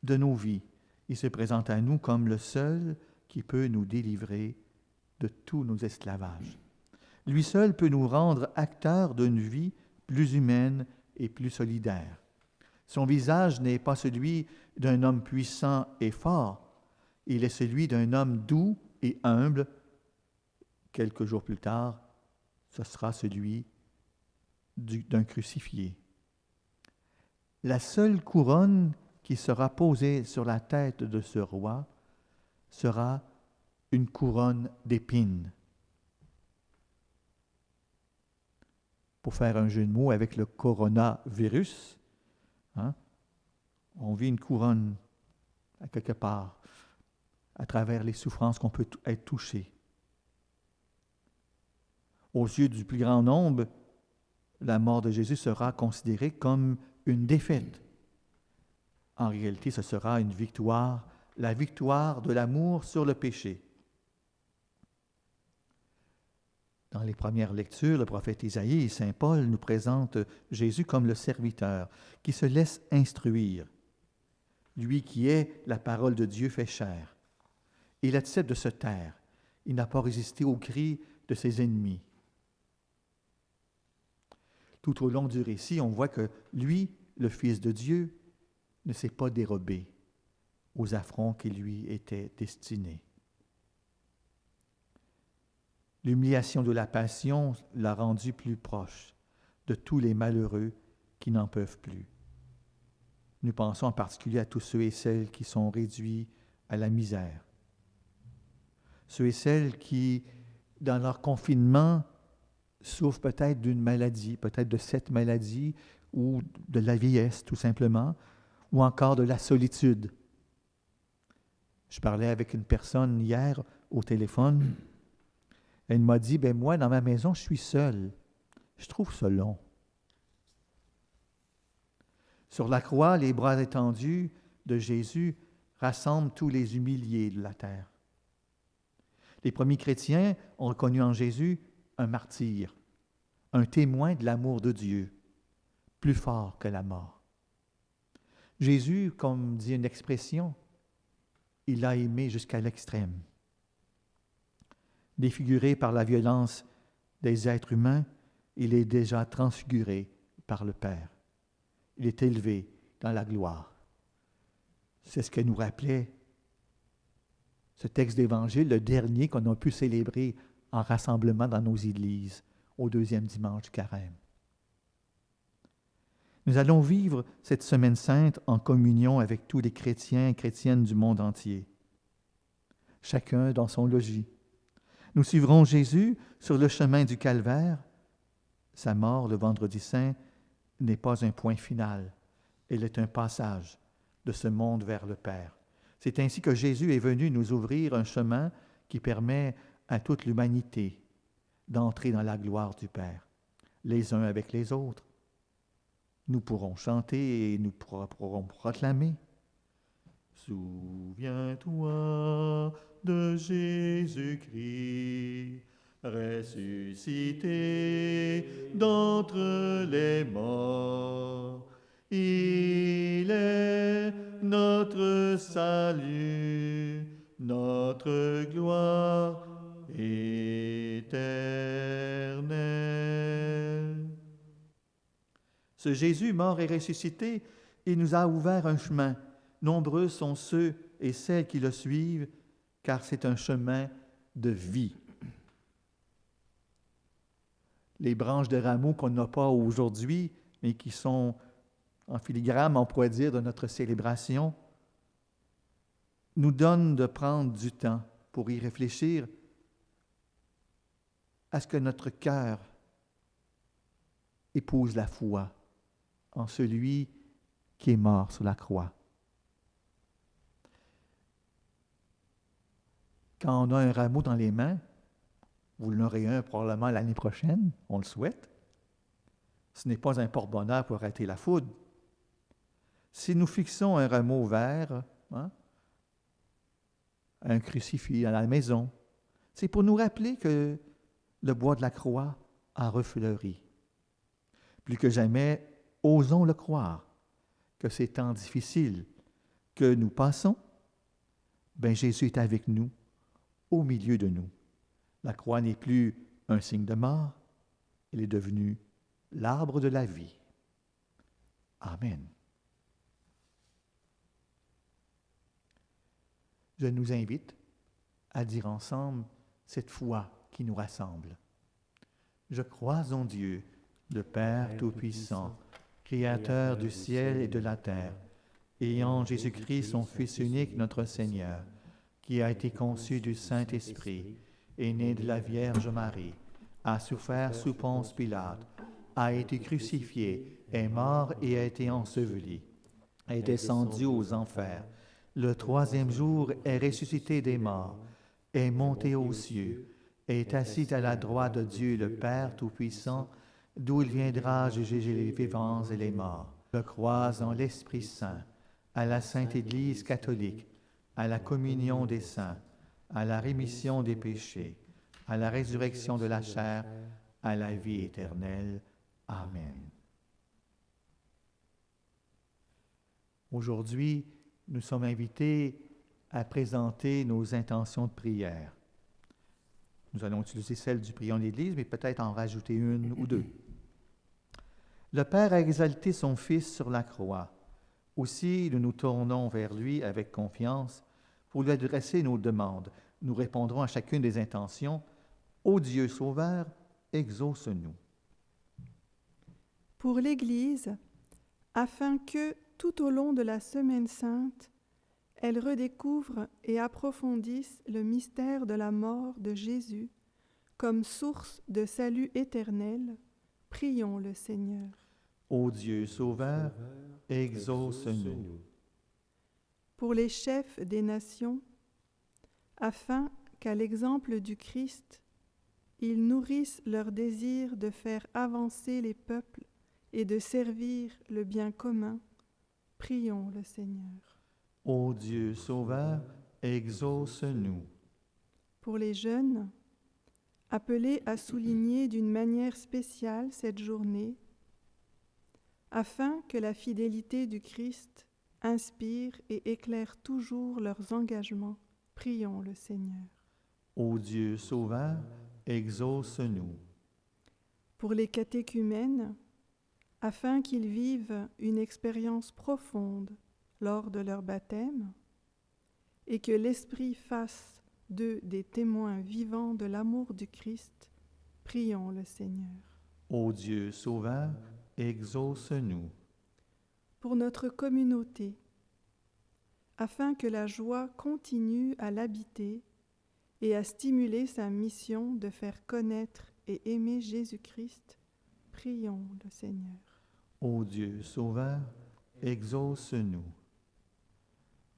de nos vies. Il se présente à nous comme le seul qui peut nous délivrer de tous nos esclavages. Lui seul peut nous rendre acteurs d'une vie plus humaine et plus solidaire. Son visage n'est pas celui d'un homme puissant et fort, il est celui d'un homme doux et humble. Quelques jours plus tard, ce sera celui d'un crucifié. La seule couronne qui sera posée sur la tête de ce roi sera une couronne d'épines. Pour faire un jeu de mots avec le coronavirus, on vit une couronne à quelque part à travers les souffrances qu'on peut être touché. Aux yeux du plus grand nombre, la mort de Jésus sera considérée comme une défaite. En réalité, ce sera une victoire, la victoire de l'amour sur le péché. Dans les premières lectures, le prophète Isaïe et saint Paul nous présentent Jésus comme le serviteur qui se laisse instruire, lui qui est la parole de Dieu fait chair. Il accepte de se taire. Il n'a pas résisté aux cris de ses ennemis. Tout au long du récit, on voit que lui, le Fils de Dieu, ne s'est pas dérobé aux affronts qui lui étaient destinés. L'humiliation de la passion l'a rendu plus proche de tous les malheureux qui n'en peuvent plus. Nous pensons en particulier à tous ceux et celles qui sont réduits à la misère. Ceux et celles qui, dans leur confinement, souffrent peut-être d'une maladie, peut-être de cette maladie ou de la vieillesse tout simplement, ou encore de la solitude. Je parlais avec une personne hier au téléphone. Elle m'a dit, moi, dans ma maison, je suis seul. Je trouve ça long. Sur la croix, les bras étendus de Jésus rassemblent tous les humiliés de la terre. Les premiers chrétiens ont reconnu en Jésus un martyr, un témoin de l'amour de Dieu, plus fort que la mort. Jésus, comme dit une expression, il a aimé jusqu'à l'extrême. Défiguré par la violence des êtres humains, il est déjà transfiguré par le Père. Il est élevé dans la gloire. C'est ce que nous rappelait ce texte d'Évangile, le dernier qu'on a pu célébrer en rassemblement dans nos églises au deuxième dimanche du Carême. Nous allons vivre cette semaine sainte en communion avec tous les chrétiens et chrétiennes du monde entier, chacun dans son logis. Nous suivrons Jésus sur le chemin du Calvaire. Sa mort, le vendredi saint, n'est pas un point final. Elle est un passage de ce monde vers le Père. C'est ainsi que Jésus est venu nous ouvrir un chemin qui permet à toute l'humanité d'entrer dans la gloire du Père, les uns avec les autres. Nous pourrons chanter et nous pourrons proclamer. Souviens-toi de Jésus-Christ, ressuscité d'entre les morts. Il est notre salut, notre gloire éternelle. Ce Jésus mort et ressuscité, il nous a ouvert un chemin. Nombreux sont ceux et celles qui le suivent, car c'est un chemin de vie. Les branches de rameaux qu'on n'a pas aujourd'hui, mais qui sont en filigrane, on pourrait dire, de notre célébration, nous donnent de prendre du temps pour y réfléchir à ce que notre cœur épouse la foi en celui qui est mort sur la croix. Quand on a un rameau dans les mains, vous en aurez un probablement l'année prochaine, on le souhaite, ce n'est pas un porte-bonheur pour arrêter la foudre. Si nous fixons un rameau vert, un crucifix à la maison, c'est pour nous rappeler que le bois de la croix a refleuri. Plus que jamais, osons le croire, que ces temps difficiles que nous passons, Jésus est avec nous, au milieu de nous. La croix n'est plus un signe de mort, elle est devenue l'arbre de la vie. Amen. Je nous invite à dire ensemble cette foi qui nous rassemble. Je crois en Dieu, le Père Tout-Puissant, Créateur du ciel et de la terre, et en Jésus-Christ, son Fils unique, notre Seigneur, qui a été conçu du Saint-Esprit, est né de la Vierge Marie, a souffert sous Ponce Pilate, a été crucifié, est mort et a été enseveli, est descendu aux enfers. Le troisième jour est ressuscité des morts, est monté aux cieux, est assis à la droite de Dieu le Père Tout-Puissant, d'où il viendra juger les vivants et les morts. Je crois en l'Esprit Saint, à la Sainte Église catholique, à la communion des saints, à la rémission des péchés, à la résurrection de la chair, à la vie éternelle. Amen. Aujourd'hui, nous sommes invités à présenter nos intentions de prière. Nous allons utiliser celle du prion de l'Église, mais peut-être en rajouter une ou deux. Le Père a exalté son Fils sur la croix. Aussi, nous nous tournons vers lui avec confiance pour lui adresser nos demandes. Nous répondrons à chacune des intentions. Ô Dieu Sauveur, exauce-nous. Pour l'Église, afin que, tout au long de la Semaine sainte, elle redécouvre et approfondisse le mystère de la mort de Jésus comme source de salut éternel, prions le Seigneur. Ô Dieu Sauveur, exauce-nous. Pour les chefs des nations, afin qu'à l'exemple du Christ, ils nourrissent leur désir de faire avancer les peuples et de servir le bien commun, prions le Seigneur. Ô Dieu Sauveur, exauce-nous. Pour les jeunes, appelés à souligner d'une manière spéciale cette journée, afin que la fidélité du Christ inspire et éclaire toujours leurs engagements, prions le Seigneur. Ô Dieu Sauveur, exauce-nous. Pour les catéchumènes, afin qu'ils vivent une expérience profonde lors de leur baptême et que l'Esprit fasse d'eux des témoins vivants de l'amour du Christ, prions le Seigneur. Ô Dieu Sauveur, exauce-nous. Pour notre communauté, afin que la joie continue à l'habiter et à stimuler sa mission de faire connaître et aimer Jésus-Christ, prions le Seigneur. Ô Dieu Sauveur, exauce-nous.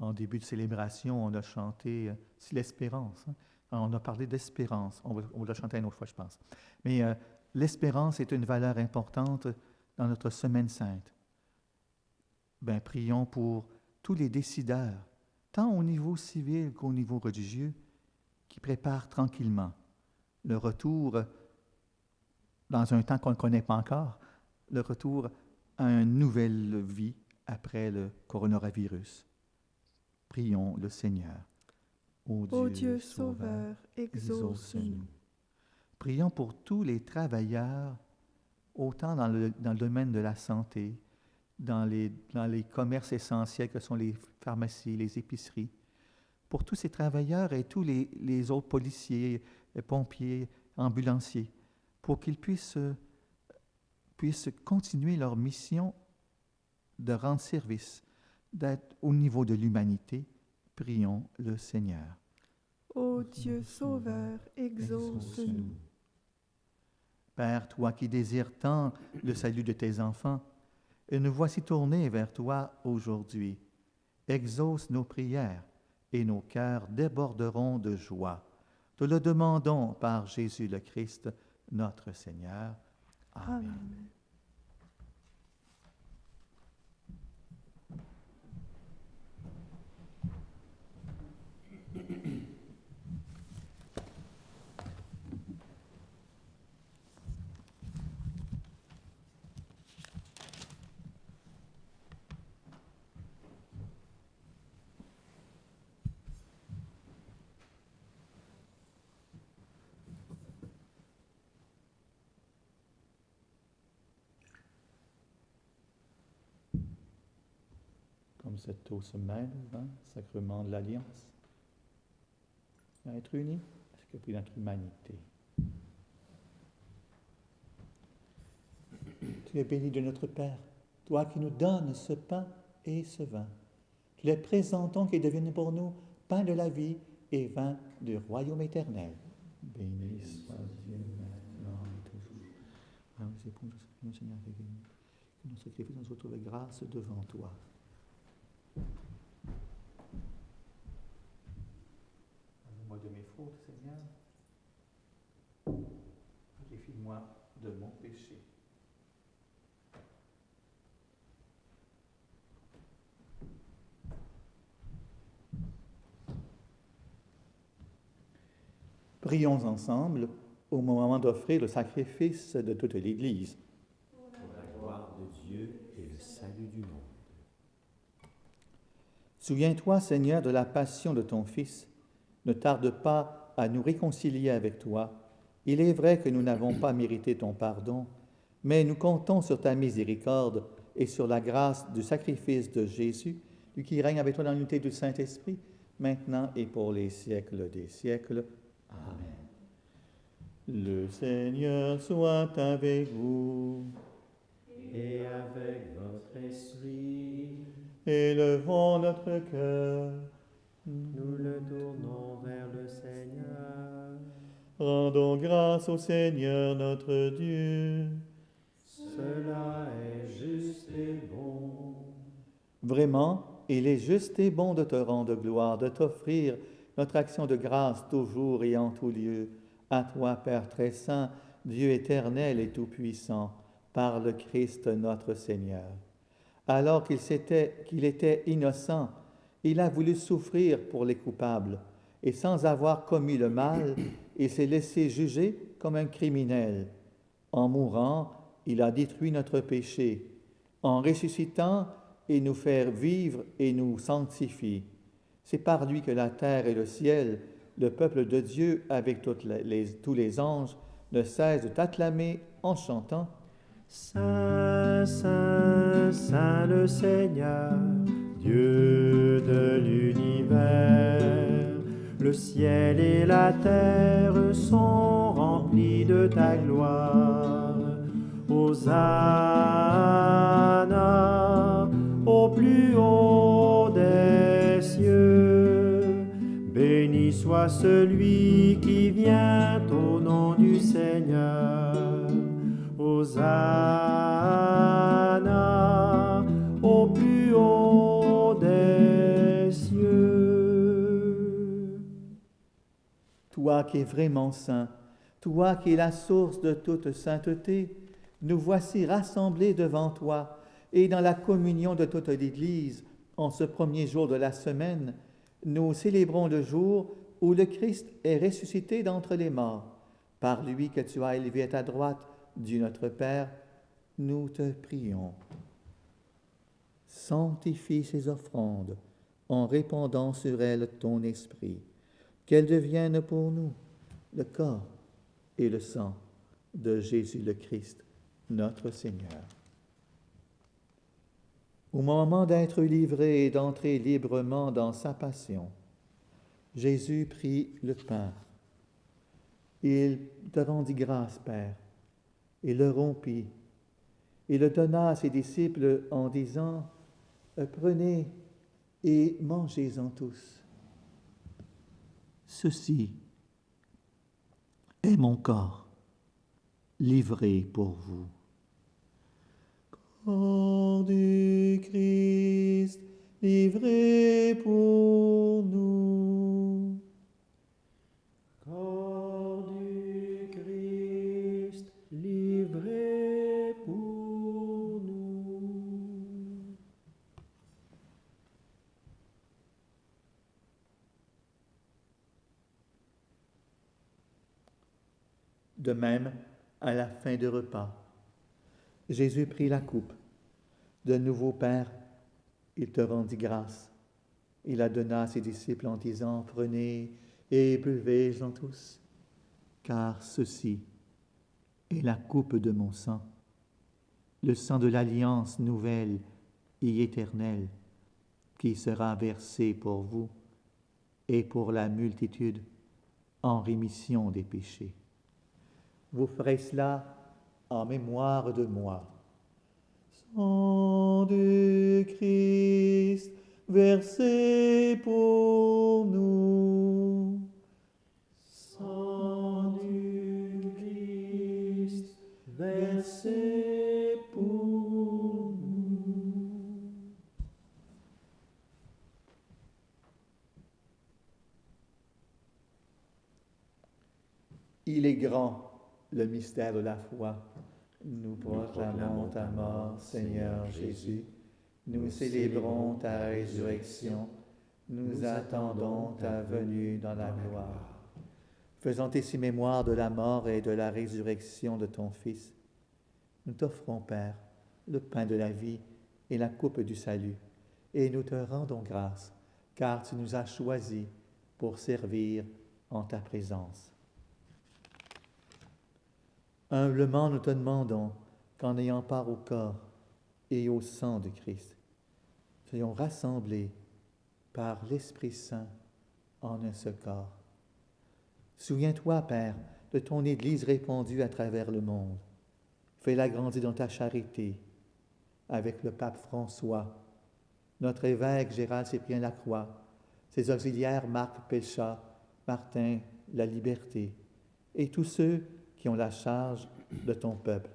En début de célébration, on a chanté « C'est l'espérance ». On a parlé d'espérance. On l'a chanté une autre fois, je pense. Mais l'espérance est une valeur importante dans notre Semaine sainte. Prions pour tous les décideurs, tant au niveau civil qu'au niveau religieux, qui préparent tranquillement le retour, dans un temps qu'on ne connaît pas encore, le retour à une nouvelle vie après le coronavirus. Prions le Seigneur. Ô Dieu sauveur, exauce-nous. Prions pour tous les travailleurs, autant dans le domaine de la santé, dans les commerces essentiels que sont les pharmacies, les épiceries, pour tous ces travailleurs et tous les autres policiers, pompiers, ambulanciers, pour qu'ils puissent continuer leur mission de rendre service, d'être au niveau de l'humanité. Prions le Seigneur. Ô Dieu sauveur, exauce-nous. Père, toi qui désires tant le salut de tes enfants, et nous voici tournés vers toi aujourd'hui. Exauce nos prières et nos cœurs déborderont de joie. Te le demandons par Jésus le Christ, notre Seigneur. Amen. Amen. Comme cette eau se mêle, sacrement de l'Alliance, à être unis, parce que pour notre humanité. Tu es béni de notre Père, toi qui nous donnes ce pain et ce vin. Tu les présentons qui deviennent pour nous pain de la vie et vin du royaume éternel. Béni soit Dieu maintenant et toujours. Nous époux de Seigneur, que nos sacrifices nous retrouvent grâce devant toi. Pardonne-moi de mes fautes, Seigneur. Purifie-moi de mon péché. Prions ensemble au moment d'offrir le sacrifice de toute l'Église. Pour la gloire de Dieu et le salut du monde. Souviens-toi, Seigneur, de la passion de ton Fils. Ne tarde pas à nous réconcilier avec toi. Il est vrai que nous n'avons pas mérité ton pardon, mais nous comptons sur ta miséricorde et sur la grâce du sacrifice de Jésus, lui qui règne avec toi dans l'unité du Saint-Esprit, maintenant et pour les siècles des siècles. Amen. Le Seigneur soit avec vous. Et avec votre esprit, Élevons notre cœur. nous le tournons vers le Seigneur. Rendons grâce au Seigneur notre Dieu. Cela est juste et bon. Vraiment, il est juste et bon de te rendre gloire, de t'offrir notre action de grâce toujours et en tout lieu. À toi, Père très saint, Dieu éternel et tout-puissant, par le Christ notre Seigneur. Alors qu'il était innocent, il a voulu souffrir pour les coupables, et sans avoir commis le mal, il s'est laissé juger comme un criminel. En mourant, il a détruit notre péché. En ressuscitant, il nous fait vivre et nous sanctifie. C'est par lui que la terre et le ciel, le peuple de Dieu avec tous les anges, ne cessent de t'acclamer en chantant. Saint, Saint, Saint le Seigneur, Dieu de l'univers, le ciel et la terre sont remplis de ta gloire. Hosanna au plus haut des cieux. Béni soit celui qui vient au nom du Seigneur. Hosanna au plus haut des cieux. Toi qui es vraiment saint, toi qui es la source de toute sainteté, nous voici rassemblés devant toi et dans la communion de toute l'Église, en ce premier jour de la semaine, nous célébrons le jour où le Christ est ressuscité d'entre les morts. par lui que tu as élevé à ta droite, Dieu notre Père, nous te prions. Sanctifie ces offrandes en répandant sur elles ton esprit, qu'elles deviennent pour nous le corps et le sang de Jésus le Christ, notre Seigneur. Au moment d'être livré et d'entrer librement dans sa passion, Jésus prit le pain. Il te rendit grâce, Père, et le rompit, et le donna à ses disciples en disant, « Prenez et mangez-en tous. Ceci est mon corps, livré pour vous. » Corps du Christ, livré pour nous. Corps du Christ, livré pour nous. De même, à la fin du repas, Jésus prit la coupe. De nouveau, Père, il te rendit grâce. Il la donna à ses disciples en disant, « Prenez et buvez-en tous, car ceci est la coupe de mon sang, le sang de l'alliance nouvelle et éternelle, qui sera versé pour vous et pour la multitude en rémission des péchés. Vous ferez cela en mémoire de moi. » Sang du Christ, versé pour nous. Sang du Christ, versé pour nous. Il est grand, le mystère de la foi. Nous proclamons ta mort, Seigneur Jésus. Nous célébrons ta résurrection. Nous attendons ta venue dans la gloire. Faisant ici mémoire de la mort et de la résurrection de ton Fils, nous t'offrons, Père, le pain de la vie et la coupe du salut, et nous te rendons grâce, car tu nous as choisis pour servir en ta présence. Humblement, nous te demandons qu'en ayant part au corps et au sang de Christ, soyons rassemblés par l'Esprit Saint en un seul corps. Souviens-toi, Père, de ton Église répandue à travers le monde. Fais-la grandir dans ta charité avec le pape François, notre évêque Gérald Cyprien Lacroix, ses auxiliaires Marc Pelchat, Martin La Liberté, et tous ceux qui ont la charge de ton peuple.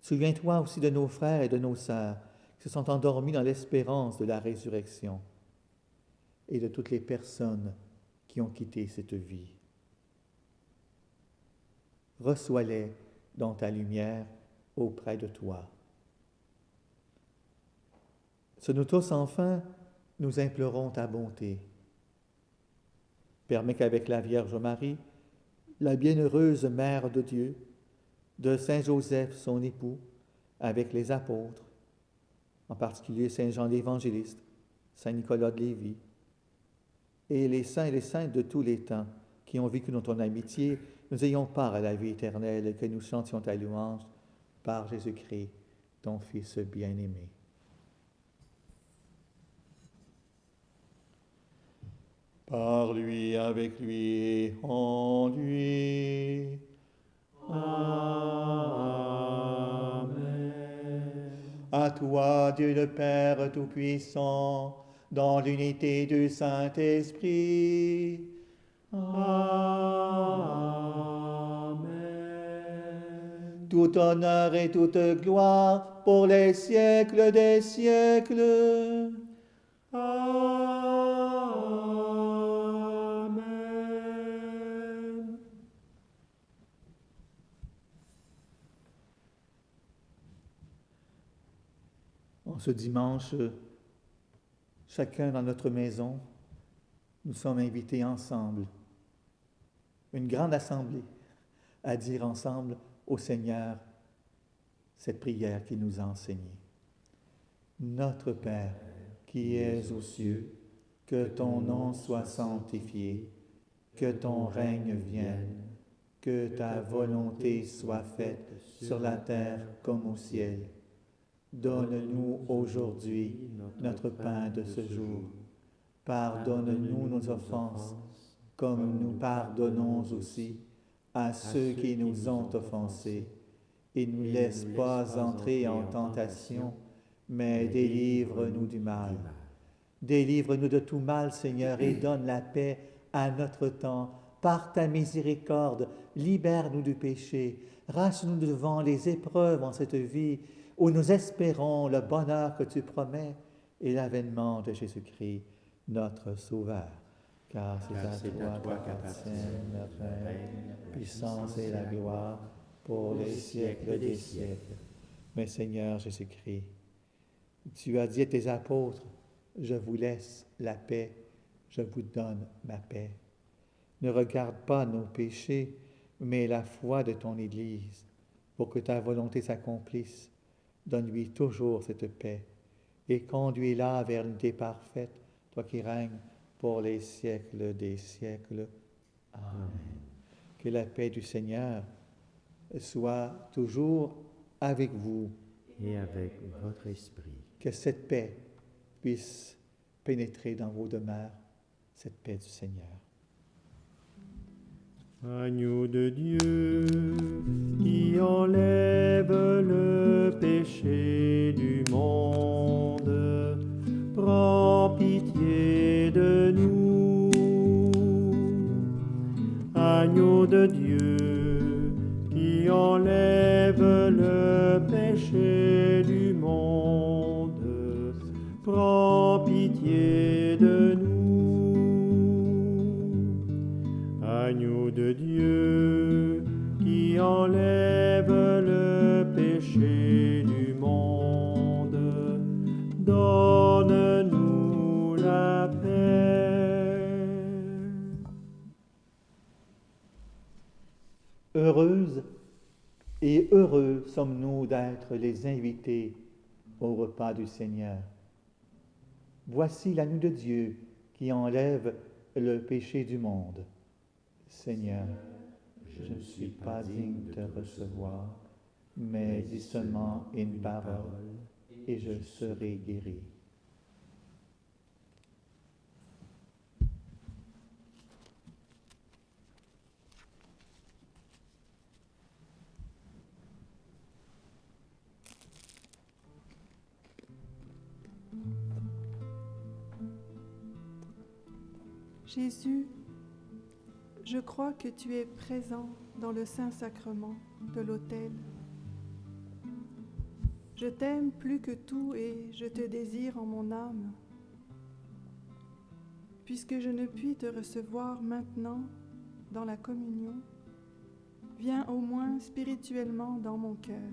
Souviens-toi aussi de nos frères et de nos sœurs qui se sont endormis dans l'espérance de la résurrection et de toutes les personnes qui ont quitté cette vie. Reçois-les dans ta lumière auprès de toi. Sur nous tous, enfin, nous implorons ta bonté. Permets qu'avec la Vierge Marie, la bienheureuse Mère de Dieu, de Saint Joseph, son époux, avec les apôtres, en particulier Saint Jean l'Évangéliste, Saint Nicolas de Lévi, et les saints et les saintes de tous les temps qui ont vécu dans ton amitié, nous ayons part à la vie éternelle et que nous chantions ta louange par Jésus-Christ, ton Fils bien-aimé. Par lui, avec lui et en lui. Amen. À toi, Dieu le Père Tout-Puissant, dans l'unité du Saint-Esprit. Amen. Tout honneur et toute gloire pour les siècles des siècles. Amen. En ce dimanche, chacun dans notre maison, nous sommes invités ensemble une grande assemblée à dire ensemble au Seigneur cette prière qu'il nous a enseignée. Notre Père, qui es aux cieux, que ton nom soit sanctifié, que ton règne vienne, que ta volonté soit faite sur la terre comme au ciel. Donne-nous aujourd'hui notre pain de ce jour. Pardonne-nous nos offenses, comme nous pardonnons aussi à ceux qui nous ont offensés. Et ne nous laisse pas entrer en tentation, mais délivre-nous du mal. Délivre-nous de tout mal, Seigneur, et donne la paix à notre temps. Par ta miséricorde, libère-nous du péché. Rassure-nous devant les épreuves en cette vie, où nous espérons le bonheur que tu promets et l'avènement de Jésus-Christ, notre Sauveur. Car c'est à toi qu'appartiennent le règne, la puissance et la gloire pour les siècles des siècles. Mais Seigneur Jésus-Christ, tu as dit à tes apôtres, je vous laisse la paix, je vous donne ma paix. Ne regarde pas nos péchés, mais la foi de ton Église, pour que ta volonté s'accomplisse. Donne-lui toujours cette paix et conduis-la vers l'unité parfaite, toi qui règnes pour les siècles des siècles. Amen. Que la paix du Seigneur soit toujours avec vous. Et avec votre esprit. Que cette paix puisse pénétrer dans vos demeures, cette paix du Seigneur. Agneau de Dieu, qui enlève le péché du monde, prends pitié de nous. Agneau de Dieu, qui enlève le péché du monde, prends pitié de nous. Agneau de Dieu, qui enlève le péché du monde, donne-nous la paix. Heureuse et heureux sommes-nous d'être les invités au repas du Seigneur. Voici l'agneau de Dieu qui enlève le péché du monde. Seigneur, je ne suis pas digne de te recevoir, mais dis seulement une parole et je serai guéri. Jésus, je crois que tu es présent dans le Saint-Sacrement de l'autel. Je t'aime plus que tout et je te désire en mon âme. Puisque je ne puis te recevoir maintenant dans la communion, viens au moins spirituellement dans mon cœur.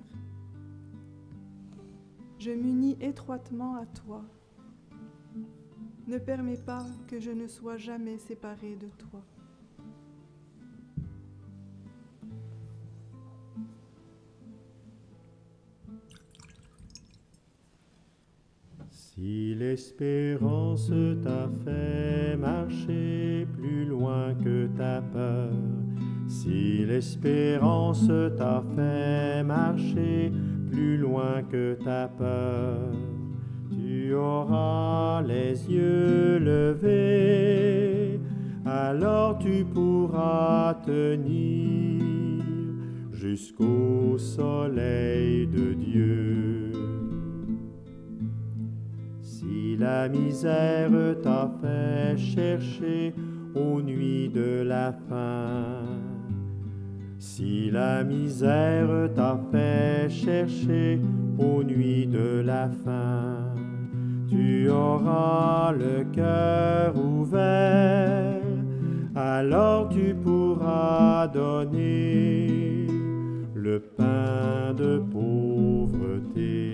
Je m'unis étroitement à toi. Ne permets pas que je ne sois jamais séparée de toi. Si l'espérance t'a fait marcher plus loin que ta peur, si l'espérance t'a fait marcher plus loin que ta peur, tu auras les yeux levés, alors tu pourras tenir jusqu'au soleil de Dieu. Si la misère t'a fait chercher aux nuits de la faim, si la misère t'a fait chercher aux nuits de la faim, tu auras le cœur ouvert, alors tu pourras donner le pain de pauvreté.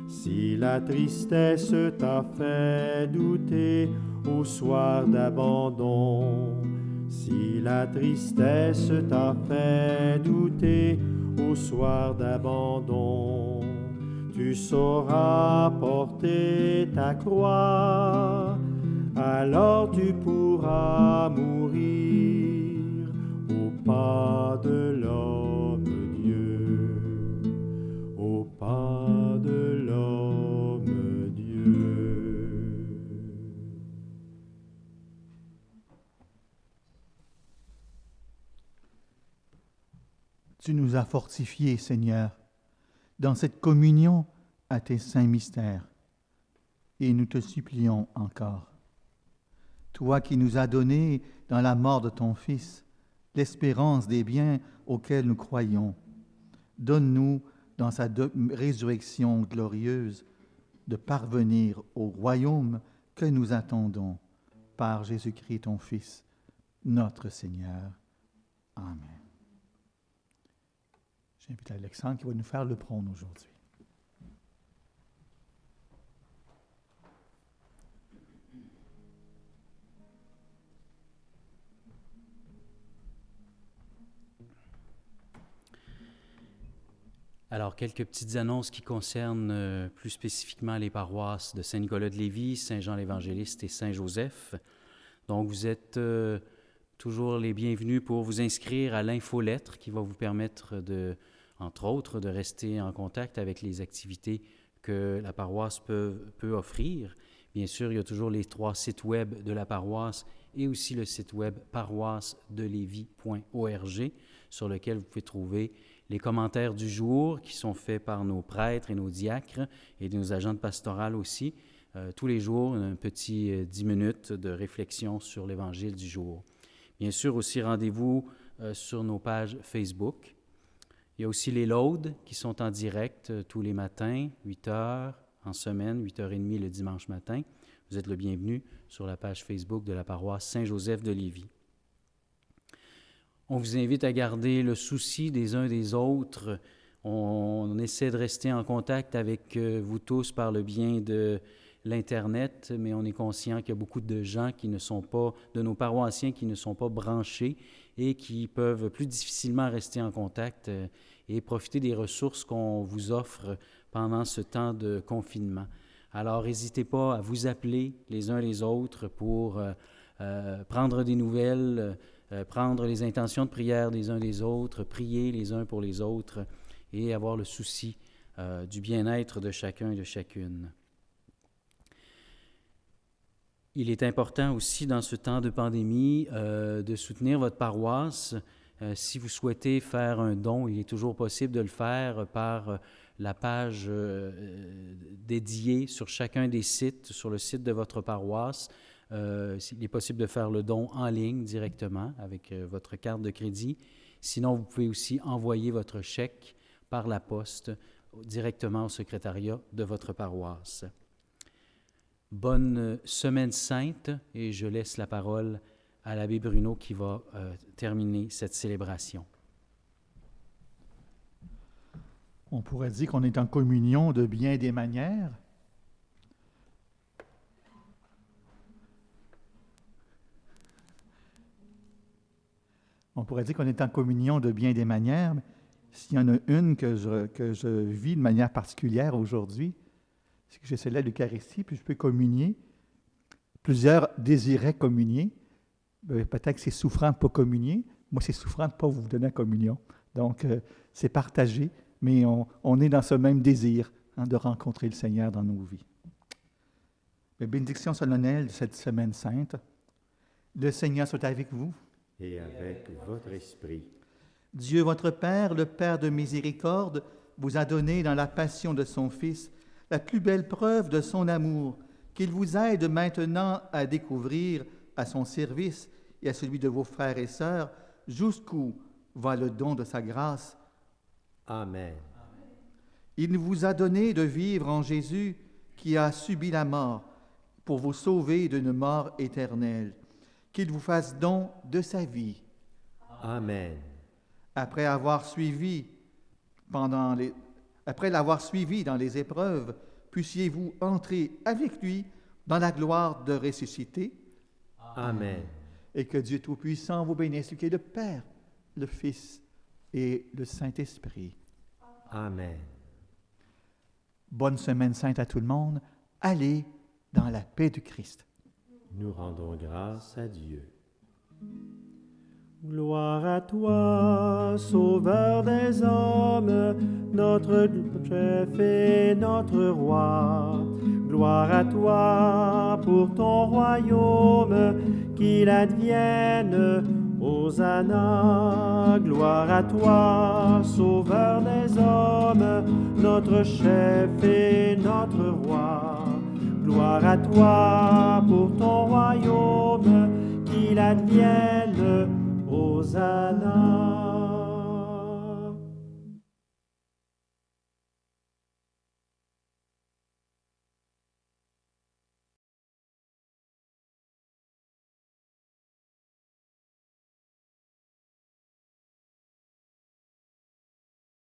Si la tristesse t'a fait douter au soir d'abandon. Si la tristesse t'a fait douter au soir d'abandon, tu sauras porter ta croix, alors tu pourras mourir au pas de l'homme-dieu, au pas de l'homme-dieu. Tu nous as fortifiés, Seigneur, dans cette communion à tes saints mystères, et nous te supplions encore. Toi qui nous as donné, dans la mort de ton Fils, l'espérance des biens auxquels nous croyons, donne-nous, dans sa résurrection glorieuse, de parvenir au royaume que nous attendons, par Jésus-Christ, ton Fils, notre Seigneur. Amen. J'invite Alexandre qui va nous faire le prône aujourd'hui. Alors, quelques petites annonces qui concernent plus spécifiquement les paroisses de Saint-Nicolas-de-Lévis, Saint-Jean-l'Évangéliste et Saint-Joseph. Donc, vous êtes toujours les bienvenus pour vous inscrire à l'infolettre qui va vous permettre, entre autres, de rester en contact avec les activités que la paroisse peut offrir. Bien sûr, il y a toujours les 3 sites web de la paroisse et aussi le site web paroissedelévis.org sur lequel vous pouvez trouver les commentaires du jour qui sont faits par nos prêtres et nos diacres et nos agents de pastoral aussi. Tous les jours, un petit 10 minutes de réflexion sur l'Évangile du jour. Bien sûr, aussi rendez-vous sur nos pages Facebook. Il y a aussi les loads qui sont en direct tous les matins, 8 heures en semaine, 8h30 le dimanche matin. Vous êtes le bienvenu sur la page Facebook de la paroisse Saint-Joseph de Lévis. On vous invite à garder le souci des uns des autres. On essaie de rester en contact avec vous tous par le bien de l'Internet, mais on est conscient qu'il y a beaucoup de gens qui ne sont pas, de nos paroissiens qui ne sont pas branchés et qui peuvent plus difficilement rester en contact et profiter des ressources qu'on vous offre pendant ce temps de confinement. Alors, n'hésitez pas à vous appeler les uns les autres pour prendre des nouvelles, prendre les intentions de prière des uns des autres, prier les uns pour les autres et avoir le souci du bien-être de chacun et de chacune. Il est important aussi dans ce temps de pandémie de soutenir votre paroisse. Si vous souhaitez faire un don, il est toujours possible de le faire par la page dédiée sur chacun des sites, sur le site de votre paroisse. Il est possible de faire le don en ligne directement avec votre carte de crédit. Sinon, vous pouvez aussi envoyer votre chèque par la poste directement au secrétariat de votre paroisse. Bonne semaine sainte et je laisse la parole à l'abbé Bruno qui va terminer cette célébration. On pourrait dire qu'on est en communion de bien des manières. On pourrait dire qu'on est en communion de bien des manières. S'il y en a une que je vis de manière particulière aujourd'hui, c'est que je célèbre l'Eucharistie, puis je peux communier. Plusieurs désiraient communier. Peut-être que c'est souffrant de ne pas communier. Moi, c'est souffrant de ne pas vous donner la communion. Donc, c'est partagé, mais on est dans ce même désir de rencontrer le Seigneur dans nos vies. La bénédiction solennelle de cette semaine sainte. Le Seigneur soit avec vous. Et avec votre esprit. Dieu, votre Père, le Père de miséricorde, vous a donné dans la passion de son Fils la plus belle preuve de son amour, qu'il vous aide maintenant à découvrir à son service et à celui de vos frères et sœurs jusqu'où va le don de sa grâce. Amen. Il vous a donné de vivre en Jésus qui a subi la mort pour vous sauver d'une mort éternelle. Qu'il vous fasse don de sa vie. Amen. Après l'avoir suivi dans les épreuves, puissiez-vous entrer avec lui dans la gloire de ressuscité Amen. Et que Dieu Tout-Puissant vous bénisse, lui qui est le Père, le Fils et le Saint-Esprit. Amen. Bonne semaine sainte à tout le monde. Allez dans la paix du Christ. Nous rendons grâce à Dieu. Gloire à toi, Sauveur des hommes, notre chef et notre roi. Gloire à toi pour ton royaume, qu'il advienne. Hosanna, gloire à toi, Sauveur des hommes, notre chef et notre roi. Gloire à toi pour ton royaume, qu'il advienne. Hosanna.